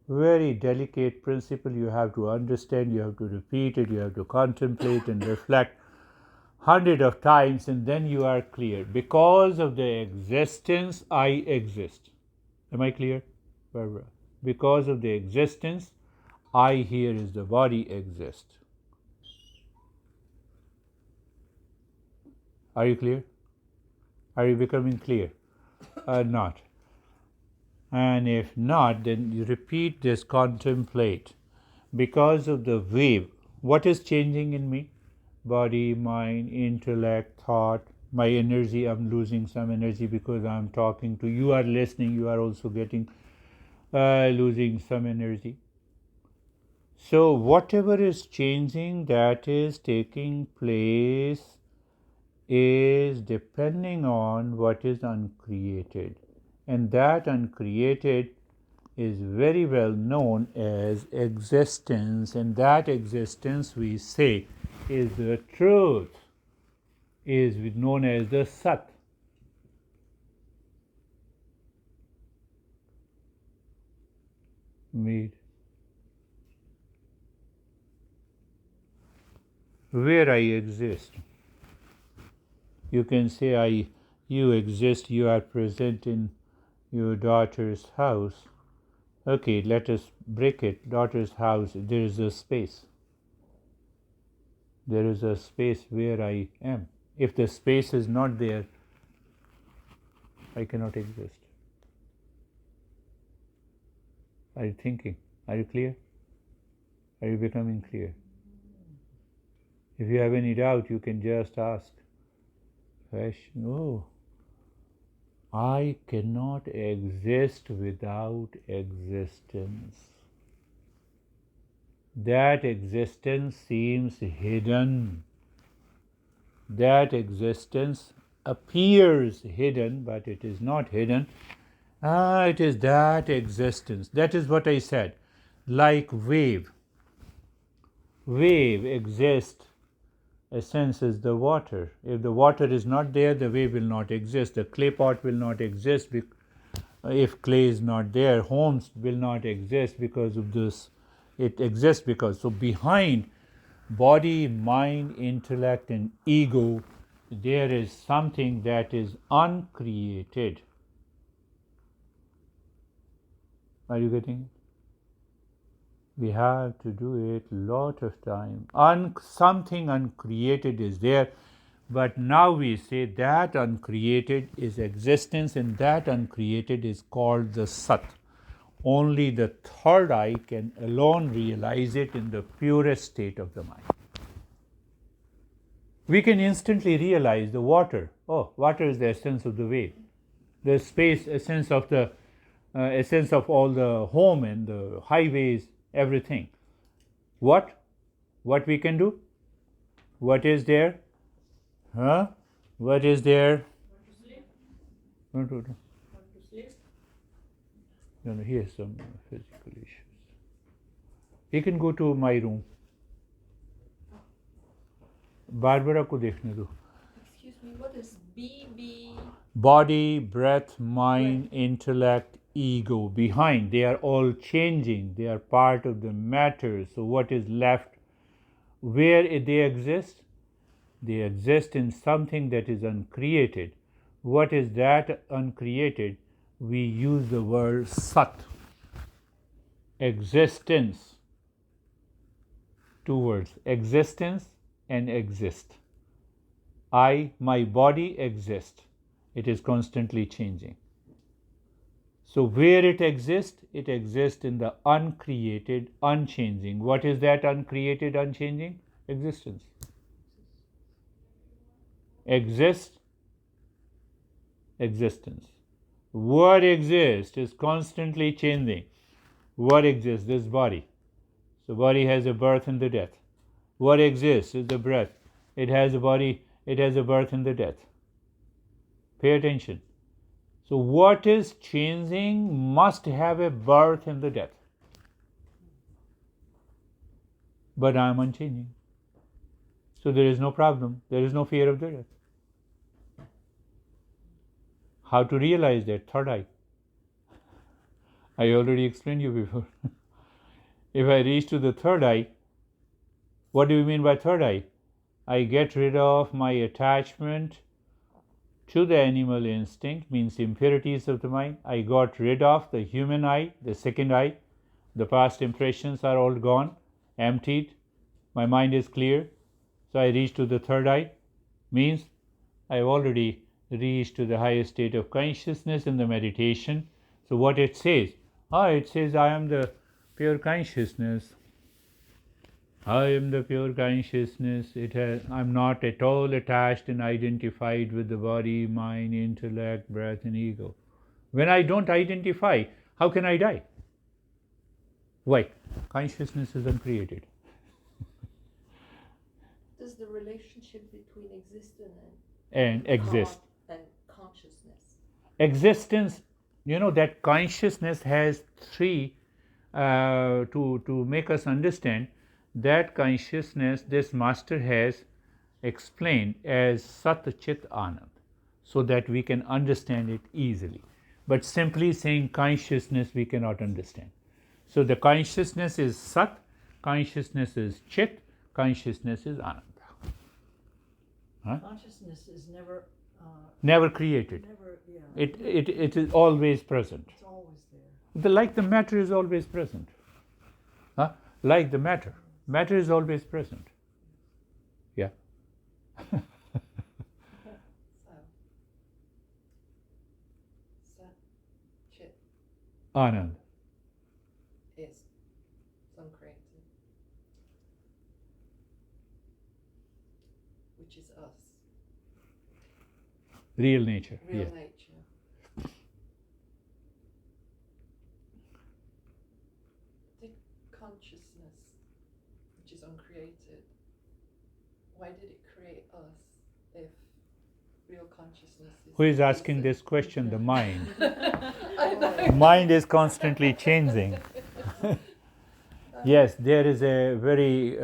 Very delicate principle. You have to understand, you have to repeat it, you have to contemplate and reflect 100 of times, and then you are clear. Because of the existence, I exist. Am I clear? Barbara? Because of the existence, I here is the body exist. Are you clear? Are you becoming clear? Or not? And if not, then you repeat this, contemplate. Because of the wave, what is changing in me? Body, mind, intellect, thought, my energy. I'm losing some energy because I'm talking to you. Are listening. You are also losing some energy. So whatever is changing, that is taking place, is depending on what is uncreated. And that uncreated is very well known as existence, and that existence, we say, is the truth, is known as the Sat. Where I exist. You can say you exist, you are present in your daughter's house. Okay, let us break it. Daughter's house, there is a space. There is a space where I am. If the space is not there, I cannot exist. Are you thinking? Are you clear? Are you becoming clear? If you have any doubt, you can just ask. Oh, I cannot exist without existence. That existence seems hidden. That existence appears hidden, but it is not hidden. It is that existence. That is what I said. Like wave. Wave exists. Essence is the water. If the water is not there, the wave will not exist. The clay pot will not exist. If clay is not there, homes will not exist because of this. It exists because. So behind body, mind, intellect, and ego, there is something that is uncreated. Are you getting it? We have to do it lot of time. Something uncreated is there, but now we say that uncreated is existence, and that uncreated is called the Sat. Only the third eye can alone realize it in the purest state of the mind. We can instantly realize the water. Oh, water is the essence of the wave. The space, essence of all the home and the highways, everything. What we can do? What is there? What is there? No, here's some physical issues. He can go to my room. Barbara को देखने दो. Excuse me, what is BB? Body, breath, mind, intellect, ego. Behind, they are all changing. They are part of the matter. So what is left? Where they exist? They exist in something that is uncreated. What is that uncreated? We use the word Sat. Existence. Two words, existence and exist. My body exists. It is constantly changing. So where it exists in the uncreated, unchanging. What is that uncreated, unchanging? Existence. Exist, existence. What exists is constantly changing. What exists? This body. So body has a birth and the death. What exists is the breath. It has a body, it has a birth and the death. Pay attention. So what is changing must have a birth and the death. But I am unchanging. So there is no problem. There is no fear of the death. How to realize that? Third eye. I already explained you before. If I reach to the third eye, what do you mean by third eye? I get rid of my attachment to the animal instinct, means impurities of the mind. I got rid of the human eye, the second eye. The past impressions are all gone, emptied. My mind is clear. So I reach to the third eye, means I have already reached to the highest state of consciousness in the meditation. So what it says? It says I am the pure consciousness. I am the pure consciousness. I'm not at all attached and identified with the body, mind, intellect, breath, and ego. When I don't identify, how can I die? Why? Consciousness is uncreated. Does the relationship between existence And exist. and consciousness? Existence, that consciousness has three, to make us understand that consciousness, this master has explained as Sat Chit Anand, so that we can understand it easily. But simply saying consciousness, we cannot understand. So the consciousness is Sat, consciousness is Chit, consciousness is Ananda. Consciousness is never. Never created. Never. Yeah. It is always present. It's always there. Like the matter is always present. Like the matter. Matter is always present. Yeah. So, Sat Chit Anand. is uncreated, which is us, Real nature. real Yeah. nature. Did consciousness, which is uncreated, why did it create us if real consciousness is... Who is asking this question? The mind. I know. Mind is constantly changing. Yes, there is a very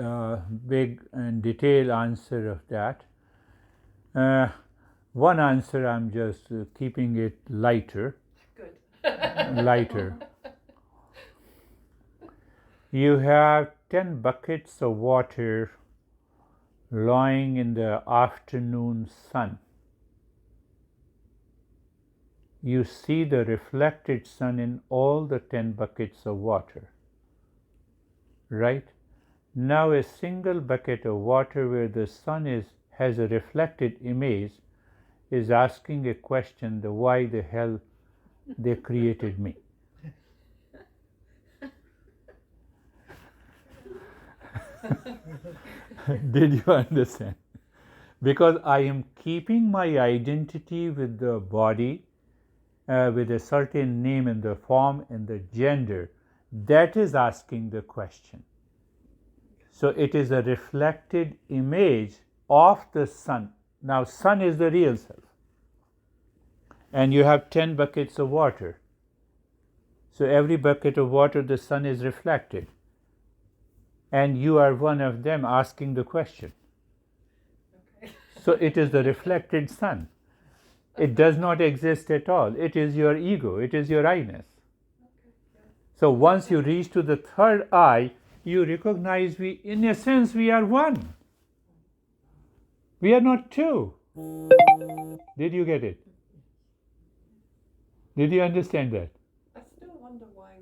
big and detailed answer of that. One answer, I'm just keeping it lighter. Good. Lighter. You have 10 buckets of water lying in the afternoon sun. You see the reflected sun in all the 10 buckets of water. Right? Now a single bucket of water where the sun has a reflected image is asking a question, the why the hell they created me. Did you understand? Because I am keeping my identity with the body, with a certain name and the form and the gender, that is asking the question. So it is a reflected image of the sun. Now sun is the real self. And you have 10 buckets of water. So every bucket of water, the sun is reflected. and you are one of them asking the question. Okay. So it is the reflected sun. It does not exist at all. It is your ego. It is your I-ness. So once you reach to the third eye, you recognize in a sense, we are one. We are not two. Did you get it? Did you understand that? I still wonder why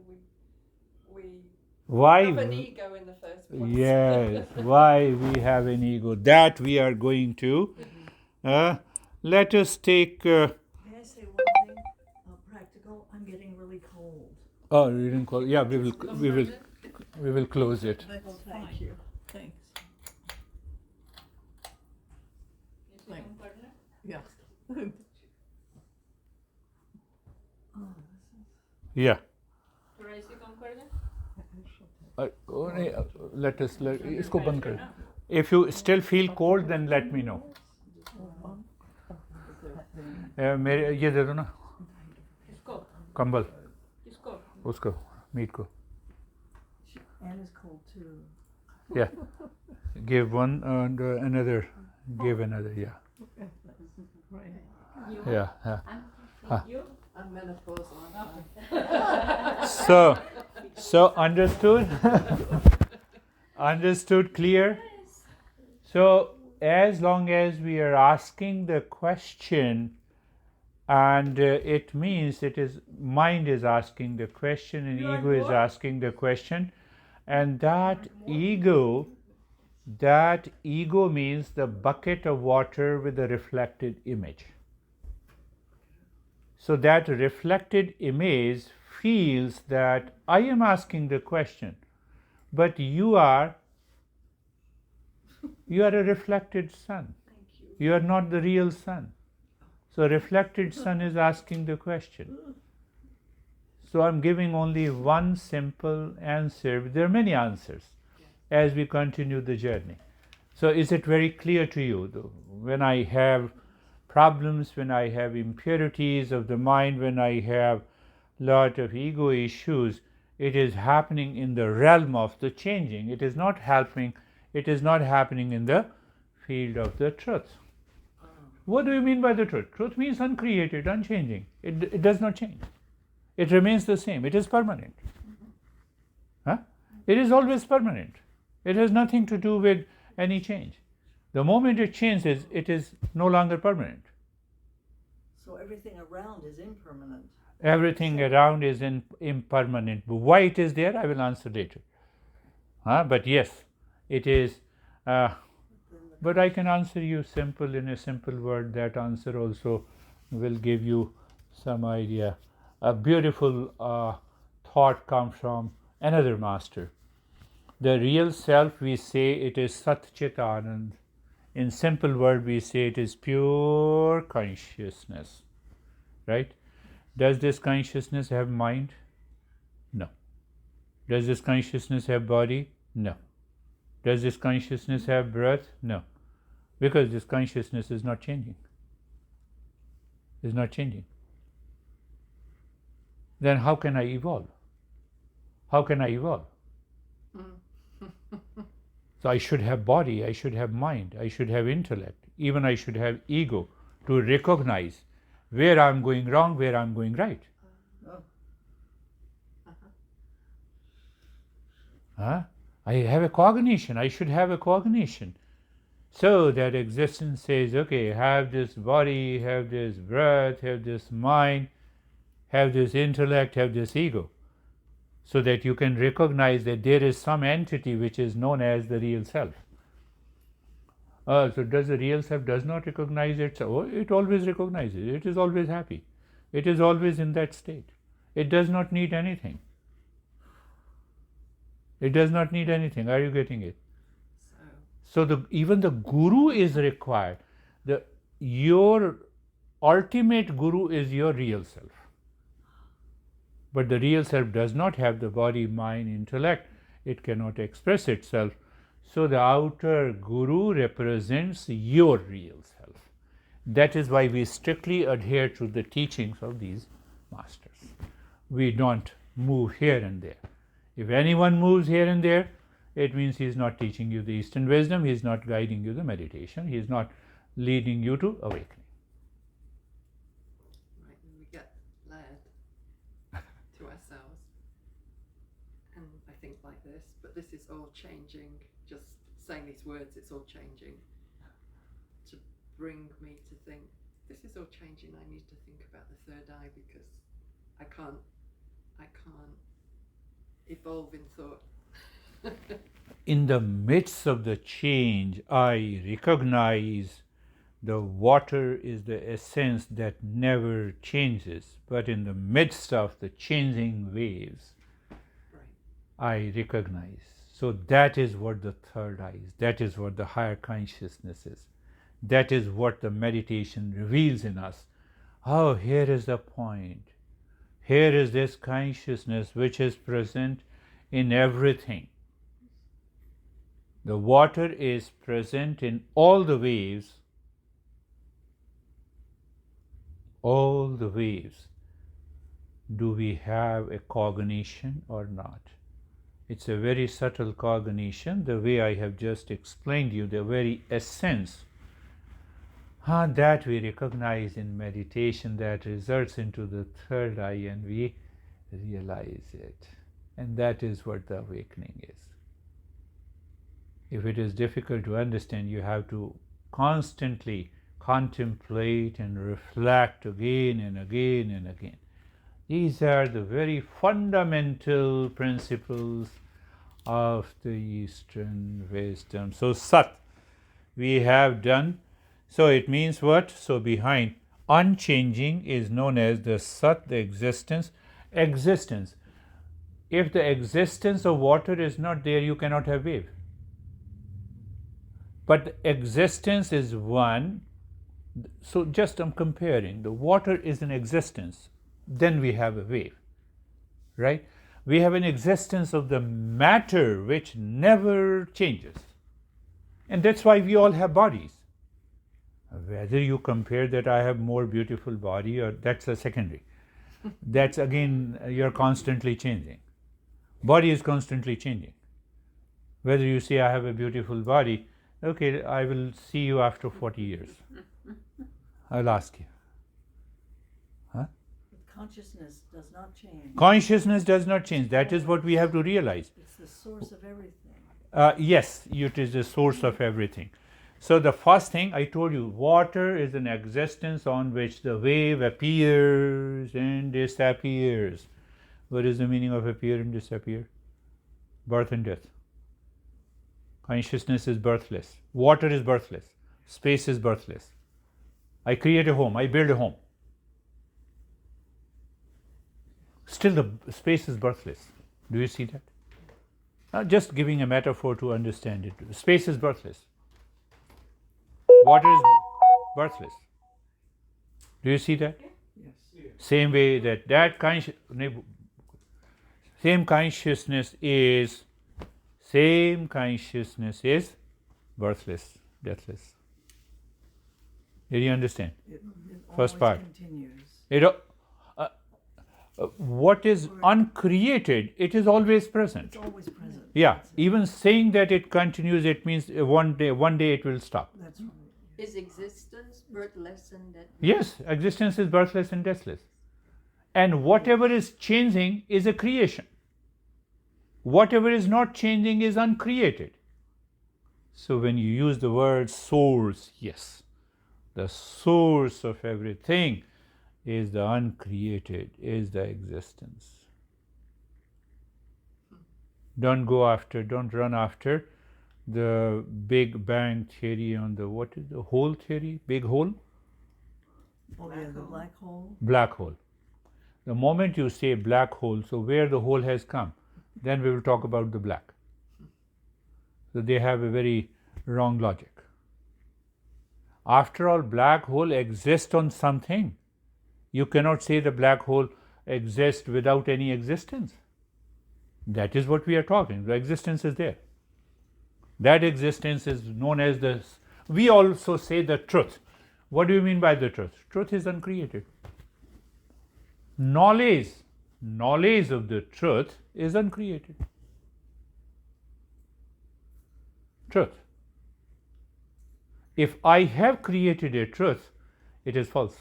we Why? have an ego in the first place. Yes, why we have an ego. That we are going to. Let us take. May I say one thing? Practical. I'm getting really cold. Oh, you didn't call. Yeah, we will close it. Well, thank you. Thanks. Yeah. Yeah. Let इसको बंद कर. If you still feel cold, then let me know. मेरे ये दे दो ना. कंबल. उसको meet को. Anna's cold too. Yeah. Give one and another. Give another. Yeah. Yeah. I'm menopausal, aren't So understood? Understood, clear? So as long as we are asking the question, and it means it is mind is asking the question and ego is asking the question, and that ego means the bucket of water with a reflected image. So that reflected image feels that I am asking the question, but you are a reflected sun. You are not the real sun. So reflected sun is asking the question. So I'm giving only one simple answer. There are many answers as we continue the journey. So is it very clear to you, though, when I have problems, when I have impurities of the mind, when I have lot of ego issues, it is happening in the realm of the changing. It is not happening in the field of the truth. What do you mean by the truth? Truth means uncreated, unchanging. It does not change. It remains the same. It is permanent. It is always permanent. It has nothing to do with any change. The moment it changes, it is no longer permanent. So everything around is impermanent. Everything around is impermanent. Why it is there, I will answer later. But yes, it is. But I can answer you simple in a simple word. That answer also will give you some idea. A beautiful thought comes from another master. The real self, we say it is Sat Chit Anand. In simple word, we say it is pure consciousness. Right? Does this consciousness have mind? No. Does this consciousness have body? No. Does this consciousness have breath? No. Because this consciousness is not changing. Is not changing. Then how can I evolve? How can I evolve? So I should have body, I should have mind, I should have intellect, even I should have ego to recognize where I'm going wrong, where I'm going right. I have a cognition, I should have a cognition. So that existence says, okay, have this body, have this breath, have this mind, have this intellect, have this ego. So that you can recognize that there is some entity which is known as the real self. So does the real self does not recognize itself? Oh, it always recognizes. It is always happy. It is always in that state. It does not need anything. It does not need anything. Are you getting it? So even the guru is required. Your ultimate guru is your real self. But the real self does not have the body, mind, intellect. It cannot express itself. So the outer guru represents your real self. That is why we strictly adhere to the teachings of these masters. We don't move here and there. If anyone moves here and there, it means he is not teaching you the Eastern wisdom, he is not guiding you the meditation, he is not leading you to awakening. Right, and we get led to ourselves, and I think like this, but this is all changing. Just saying these words, it's all changing. To bring me to think, this is all changing. I need to think about the third eye because I can't evolve in thought. In the midst of the change, I recognize the water is the essence that never changes, but in the midst of the changing waves, Right. I recognize. So that is what the third eye is. That is what the higher consciousness is. That is what the meditation reveals in us. Oh, here is the point. Here is this consciousness which is present in everything. The water is present in all the waves. All the waves. Do we have a cognition or not? It's a very subtle cognition, the way I have just explained you, the very essence that we recognize in meditation, that results into the third eye, and we realize it. And that is what the awakening is. If it is difficult to understand, you have to constantly contemplate and reflect again and again and again. These are the very fundamental principles of the Eastern wisdom. So Sat, we have done. So it means what? So behind unchanging is known as the Sat, the existence. Existence. If the existence of water is not there, you cannot have wave. But existence is one. So just I'm comparing. The water is an existence. Then we have a wave. Right? We have an existence of the matter which never changes. And that's why we all have bodies. Whether you compare that I have more beautiful body, or that's a secondary. That's again, you're constantly changing. Body is constantly changing. Whether you say I have a beautiful body, okay, I will see you after 40 years. I'll ask you. Huh? Consciousness does not change. Consciousness does not change. That is what we have to realize. It's the source of everything. Yes, it is the source of everything. So the first thing I told you, water is an existence on which the wave appears and disappears. What is the meaning of appear and disappear? Birth and death. Consciousness is birthless. Water is birthless. Space is birthless. I create a home. I build a home. Still the space is birthless. Do you see that? Just giving a metaphor to understand it. Space is birthless. Water is birthless. Do you see that? Yes. Same way that same consciousness is birthless, deathless. Did you understand? It First always part. continues. What is uncreated, it is always present. It's always present. Yeah, That's it. even saying that it continues, it means one day it will stop. That's right. Is existence birthless and that? Yes, existence is birthless and deathless. And whatever is changing is a creation. Whatever is not changing is uncreated. So when you use the word source, yes, the source of everything is the uncreated, is the existence. Don't run after the Big Bang theory on the, what is the hole theory? Big hole? Oh yeah, the black hole. Black hole. The moment you say black hole, so where the hole has come, then we will talk about the black. So they have a very wrong logic. After all, black hole exists on something. You cannot say the black hole exists without any existence. That is what we are talking. The existence is there. That existence is known as the... We also say the truth. What do you mean by the truth? Truth is uncreated. Knowledge of the truth is uncreated. truth. If I have created a truth, it is false.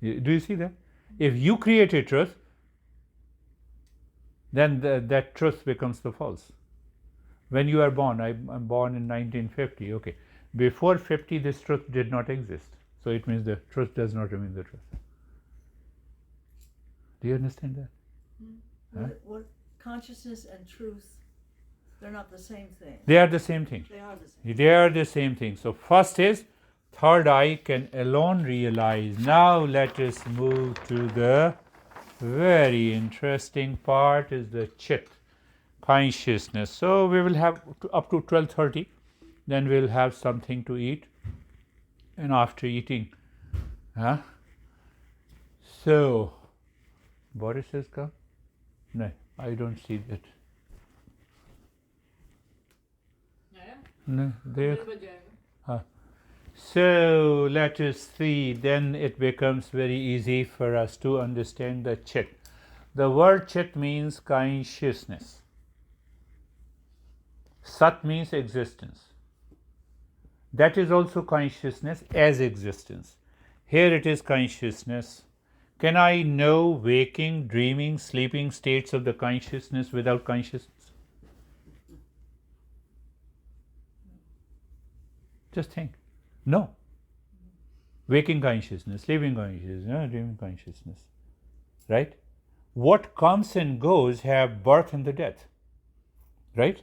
Do you see that? If you create a truth, then that truth becomes the false. When you are born, I'm born in 1950, okay. Before 50, this truth did not exist. So it means the truth does not remain the truth. Do you understand that? Huh? What consciousness and truth, they're not the same thing. They are the same thing. They are the same. They are the same thing. So first is, third eye can alone realize. Now let us move to the very interesting part, is the chit, consciousness. So we will have up to 12:30, then we'll have something to eat, and after eating, so Boris has come? No, I don't see that. No, there. So let us see, then it becomes very easy for us to understand the chit. The word chit means consciousness. Sat means existence. That is also consciousness as existence. Here it is consciousness. Can I know waking, dreaming, sleeping states of the consciousness without consciousness? Just think. No. Waking consciousness, sleeping consciousness, dreaming consciousness. Right? What comes and goes have birth and the death. Right?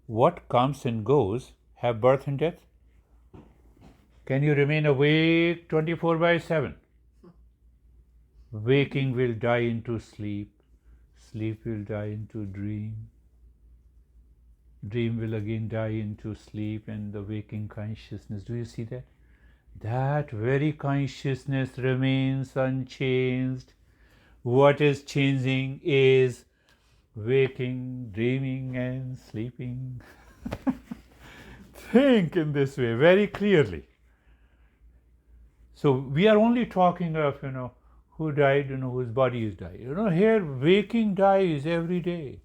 What comes and goes have birth and death. Can you remain awake 24/7? Waking will die into sleep. Sleep will die into dream. Dream will again die into sleep and the waking consciousness. Do you see that? That very consciousness remains unchanged. What is changing is waking, dreaming, and sleeping. Think in this way very clearly. So we are only talking of, who died, whose body is died. Here waking dies every day.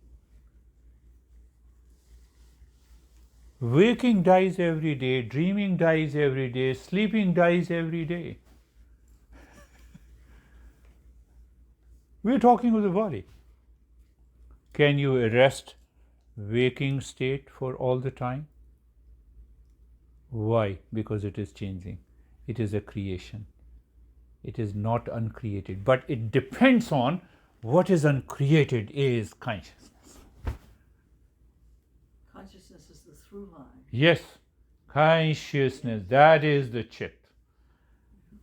Waking dies every day, dreaming dies every day, sleeping dies every day. We're talking of the body. Can you arrest waking state for all the time? Why? Because it is changing. It is a creation. It is not uncreated. But it depends on what is uncreated is consciousness. Consciousness is the through line. Yes, consciousness, that is the chit.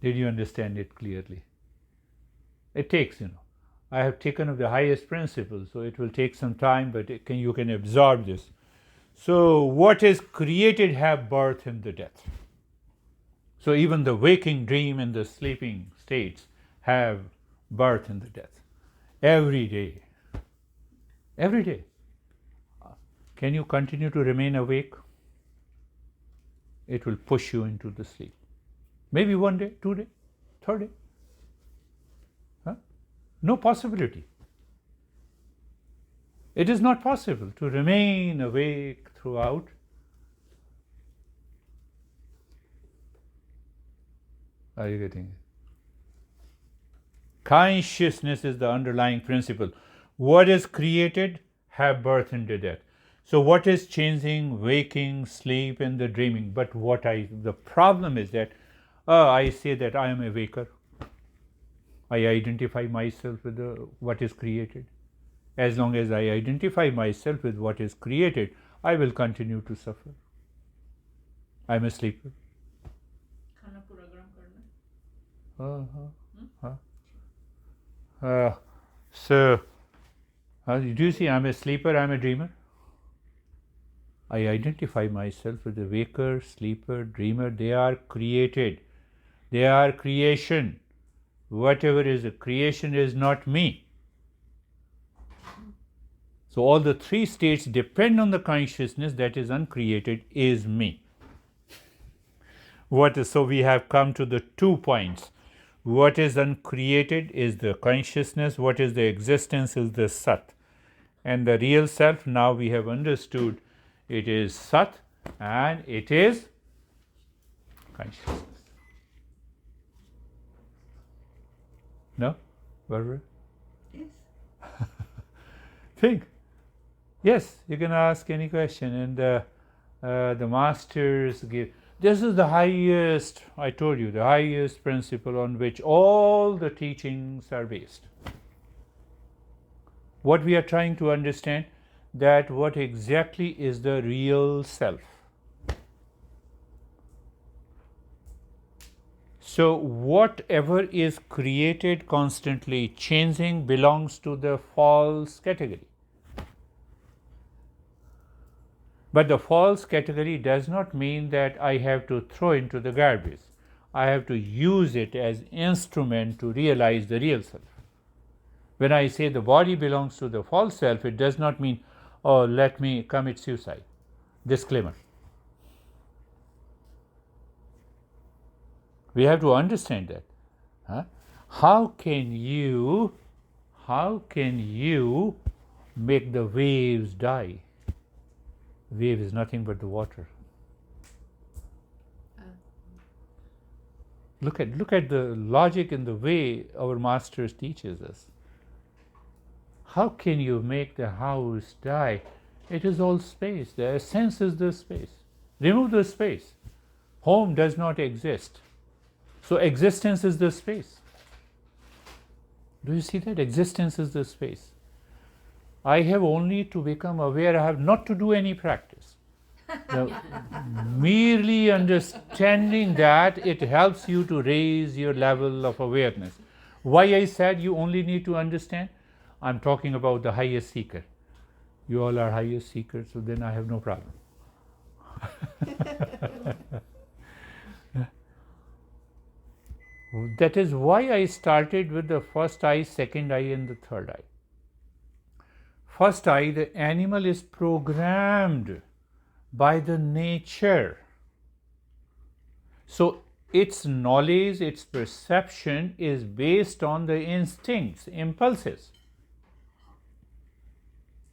Did you understand it clearly? It takes, I have taken up the highest principle, so it will take some time, but you can absorb this. So what is created have birth and the death. So even the waking dream and the sleeping states have birth and the death. Every day. Every day. Can you continue to remain awake? It will push you into the sleep. Maybe 1 day, 2 days, 3rd day. No possibility. It is not possible to remain awake throughout. Are you getting it? Consciousness is the underlying principle. What is created have birth and death. So what is changing? Waking, sleep, and the dreaming. But the problem is that I say that I am a waker. I identify myself with what is created. As long as I identify myself with what is created, I will continue to suffer. I am a sleeper. So, do you see, I am a sleeper, I am a dreamer. I identify myself with the waker, sleeper, dreamer. They are created. They are creation. Whatever is a creation is not me. So all the 3 states depend on the consciousness that is uncreated is me. So we have come to the 2 points. What is uncreated is the consciousness. What is the existence is the Sat. And the real self, now we have understood it is Sat, and it is consciousness. No? Barbara? Yes. Think. Yes, you can ask any question, and the masters give. This is the highest, I told you, the highest principle on which all the teachings are based. What we are trying to understand, that what exactly is the real self. So whatever is created constantly changing belongs to the false category. But the false category does not mean that I have to throw into the garbage. I have to use it as instrument to realize the real self. When I say the body belongs to the false self, it does not mean, oh, let me commit suicide. Disclaimer. We have to understand that. Huh? How can you make the waves die? Wave is nothing but the water. Look at the logic in the way our masters teaches us. How can you make the house die? It is all space. The essence is the space. Remove the space. Home does not exist. So existence is the space. Do you see that? Existence is the space. I have only to become aware. I have not to do any practice. Now, merely understanding that, it helps you to raise your level of awareness. Why I said you only need to understand? I'm talking about the highest seeker. You all are highest seekers, so then I have no problem. That is why I started with the first eye, second eye, and the third eye. First eye, the animal is programmed by the nature. So its knowledge, its perception is based on the instincts, impulses.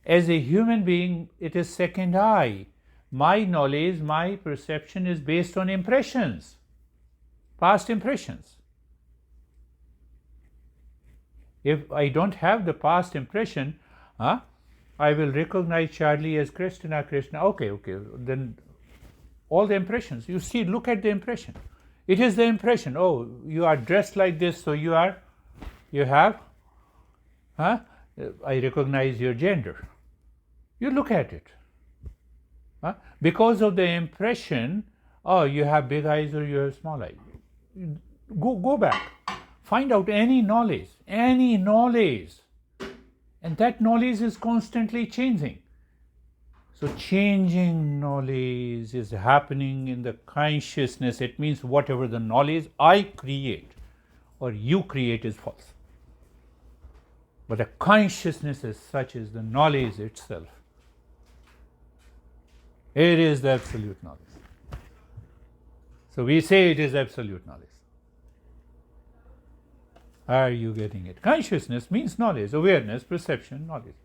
As a human being, it is second eye. My knowledge, my perception is based on impressions, past impressions. If I don't have the past impression, I will recognize Charlie as Krishna. Okay, then all the impressions. You see, look at the impression. It is the impression. Oh, you are dressed like this, so you have, I recognize your gender. You look at it. Because of the impression, oh, you have big eyes or you have small eyes. Go back. Find out any knowledge, and that knowledge is constantly changing. So changing knowledge is happening in the consciousness. It means whatever the knowledge I create or you create is false. But the consciousness as such is the knowledge itself. It is the absolute knowledge. So we say it is absolute knowledge. Are you getting it? Consciousness means knowledge, awareness, perception, knowledge,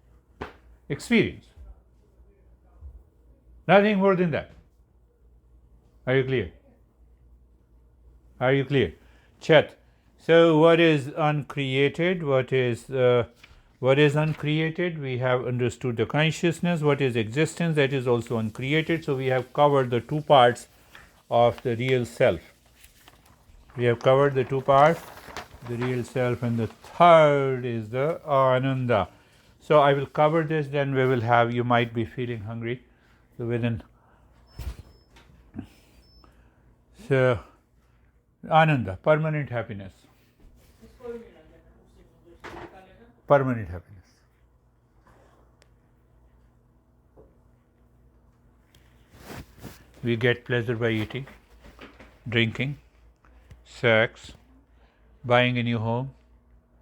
experience. Nothing more than that. Are you clear? Are you clear? Chat. So what is uncreated? What is uncreated? We have understood the consciousness. What is existence? That is also uncreated. So we have covered the two parts of the real self. We have covered the two parts, the real self, and the third is the Ananda. So I will cover this, then we will have, you might be feeling hungry. So Ananda, permanent happiness. Permanent happiness. We get pleasure by eating, drinking, sex, buying a new home,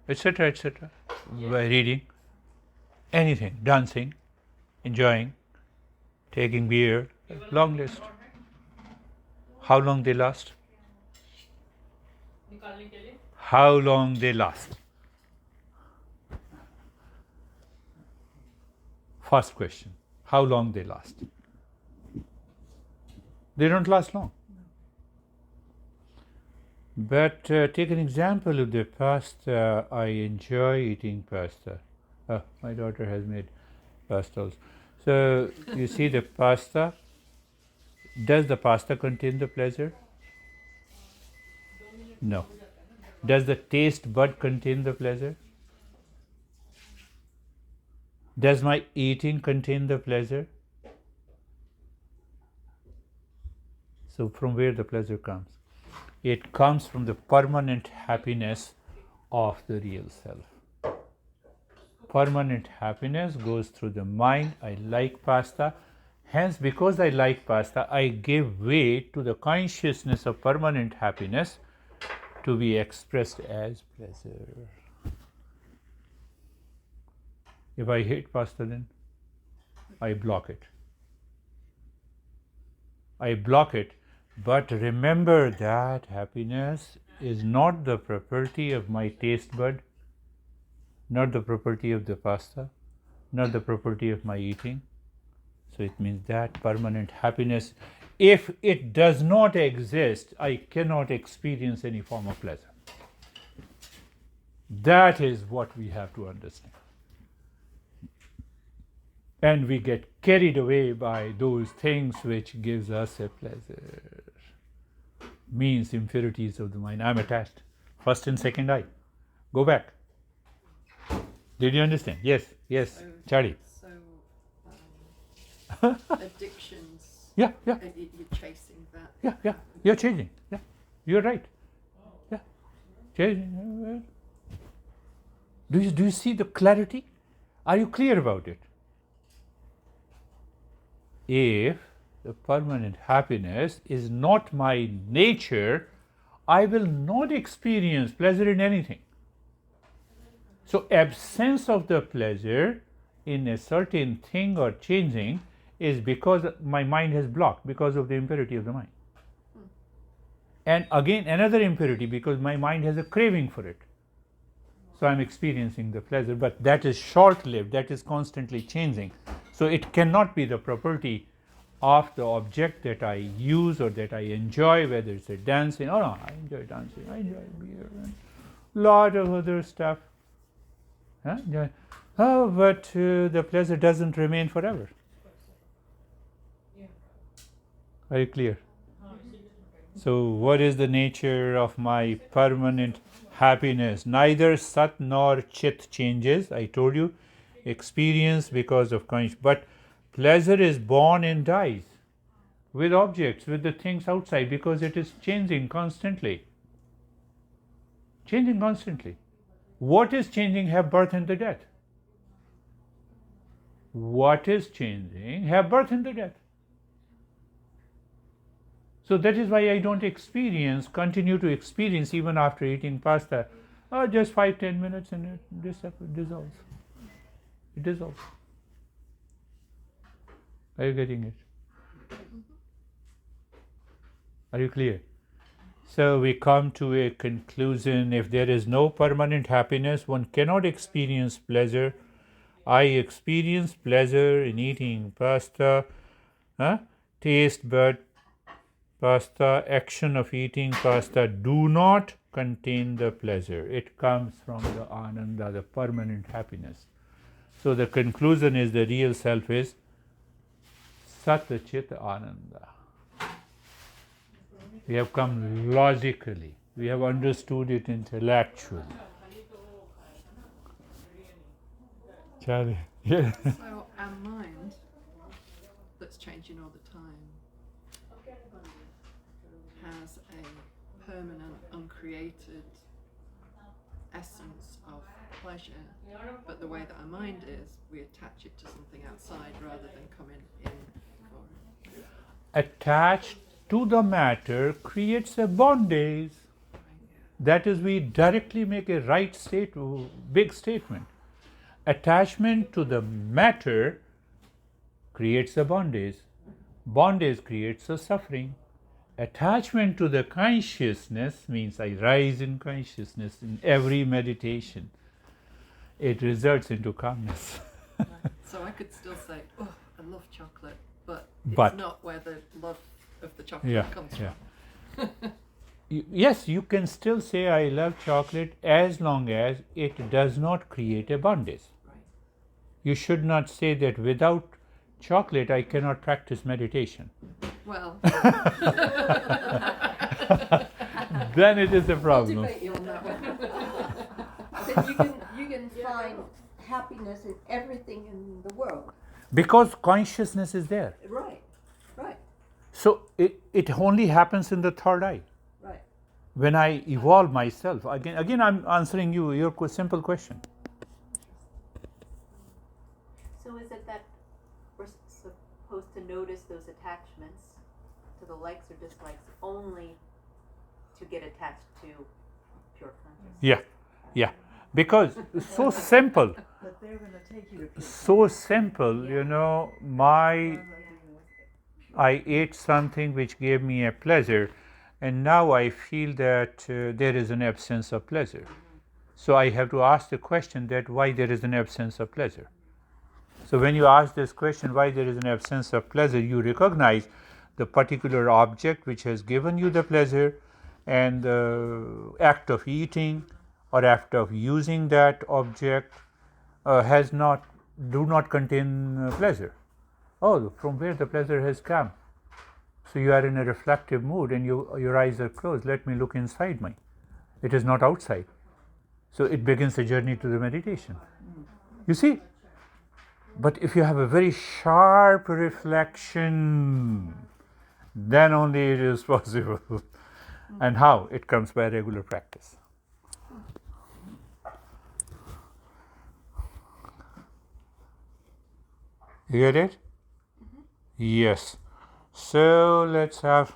etc., etc., by reading, anything, dancing, enjoying, taking beer, long list. How long they last? How long they last? First question, how long they last? They don't last long. But take an example of the pasta. I enjoy eating pasta. My daughter has made pasta also. So you see the pasta. Does the pasta contain the pleasure? No. Does the taste bud contain the pleasure? Does my eating contain the pleasure? So from where the pleasure comes? It comes from the permanent happiness of the real self. Permanent happiness goes through the mind. I like pasta. Hence, because I like pasta, I give way to the consciousness of permanent happiness to be expressed as pleasure. If I hate pasta, then I block it. I block it. But remember that happiness is not the property of my taste bud, not the property of the pasta, not the property of my eating. So it means that permanent happiness, if it does not exist, I cannot experience any form of pleasure. That is what we have to understand. And we get carried away by those things which gives us a pleasure. Means impurities of the mind. I'm attached. First and second eye. Go back. Did you understand? Yes, Charlie. So, addictions. Yeah. You're chasing that. Yeah. You're changing. Yeah. You're right. Yeah. Changing. Do you see the clarity? Are you clear about it? If the permanent happiness is not my nature, I will not experience pleasure in anything. So absence of the pleasure in a certain thing or changing is because my mind has blocked, because of the impurity of the mind. And again another impurity, because my mind has a craving for it. So I'm experiencing the pleasure, but that is short-lived, that is constantly changing. So it cannot be the property of the object that I use or that I enjoy, whether it's a dancing. Oh no, I enjoy dancing, I enjoy beer, and lot of other stuff. Yeah. Oh, but the pleasure doesn't remain forever. Are you clear? So what is the nature of my permanent happiness? Neither sat nor chit changes. I told you, experience because of consciousness. But pleasure is born and dies with objects, with the things outside, because it is changing constantly. Changing constantly. What is changing? Have birth and the death. What is changing? Have birth and the death. So that is why I don't continue to experience even after eating pasta. Just 5-10 minutes and it dissolves. It dissolves. Are you getting it? Are you clear? So we come to a conclusion. If there is no permanent happiness, one cannot experience pleasure. I experience pleasure in eating pasta, taste bud, pasta, action of eating pasta do not contain the pleasure. It comes from the ananda, the permanent happiness. So the conclusion is the real self is Sat Chit Ananda. We have come logically. We have understood it intellectually. Charlie. Yeah. So our mind, that's changing all the time, has a permanent, uncreated essence of pleasure. But the way that our mind is, we attach it to something outside rather than coming in for it. Attached to the matter creates a bondage. That is, we directly make a big statement. Attachment to the matter creates a bondage. Bondage creates a suffering. Attachment to the consciousness means I rise in consciousness in every meditation. It results into calmness. So I could still say, oh, I love chocolate, but it's But- not where the love of the chocolate Yeah, comes yeah. from. Yes, you can still say I love chocolate as long as it does not create a bondage. Right. You should not say that without chocolate I cannot practice meditation. Well, Then it is a we'll problem. debate you on that one. Then you can find happiness in everything in the world. Because consciousness is there. Right, right, So it only happens in the third eye. right. When I evolve myself, again I'm answering your simple question. So is it that we're supposed to notice those attachments to the likes or dislikes only to get attached to pure consciousness? Yeah. Because so simple, But they're gonna take you to pure so simple, consciousness. I ate something which gave me a pleasure, and now I feel that there is an absence of pleasure. So I have to ask the question that why there is an absence of pleasure. So when you ask this question, why there is an absence of pleasure, you recognize the particular object which has given you the pleasure, and the act of eating or act of using that object do not contain pleasure. Oh, from where the pleasure has come? So you are in a reflective mood and your eyes are closed. Let me look inside me. It is not outside. So it begins the journey to the meditation. You see? But if you have a very sharp reflection, then only it is possible. And how? It comes by regular practice. You get it? Yes. So let's have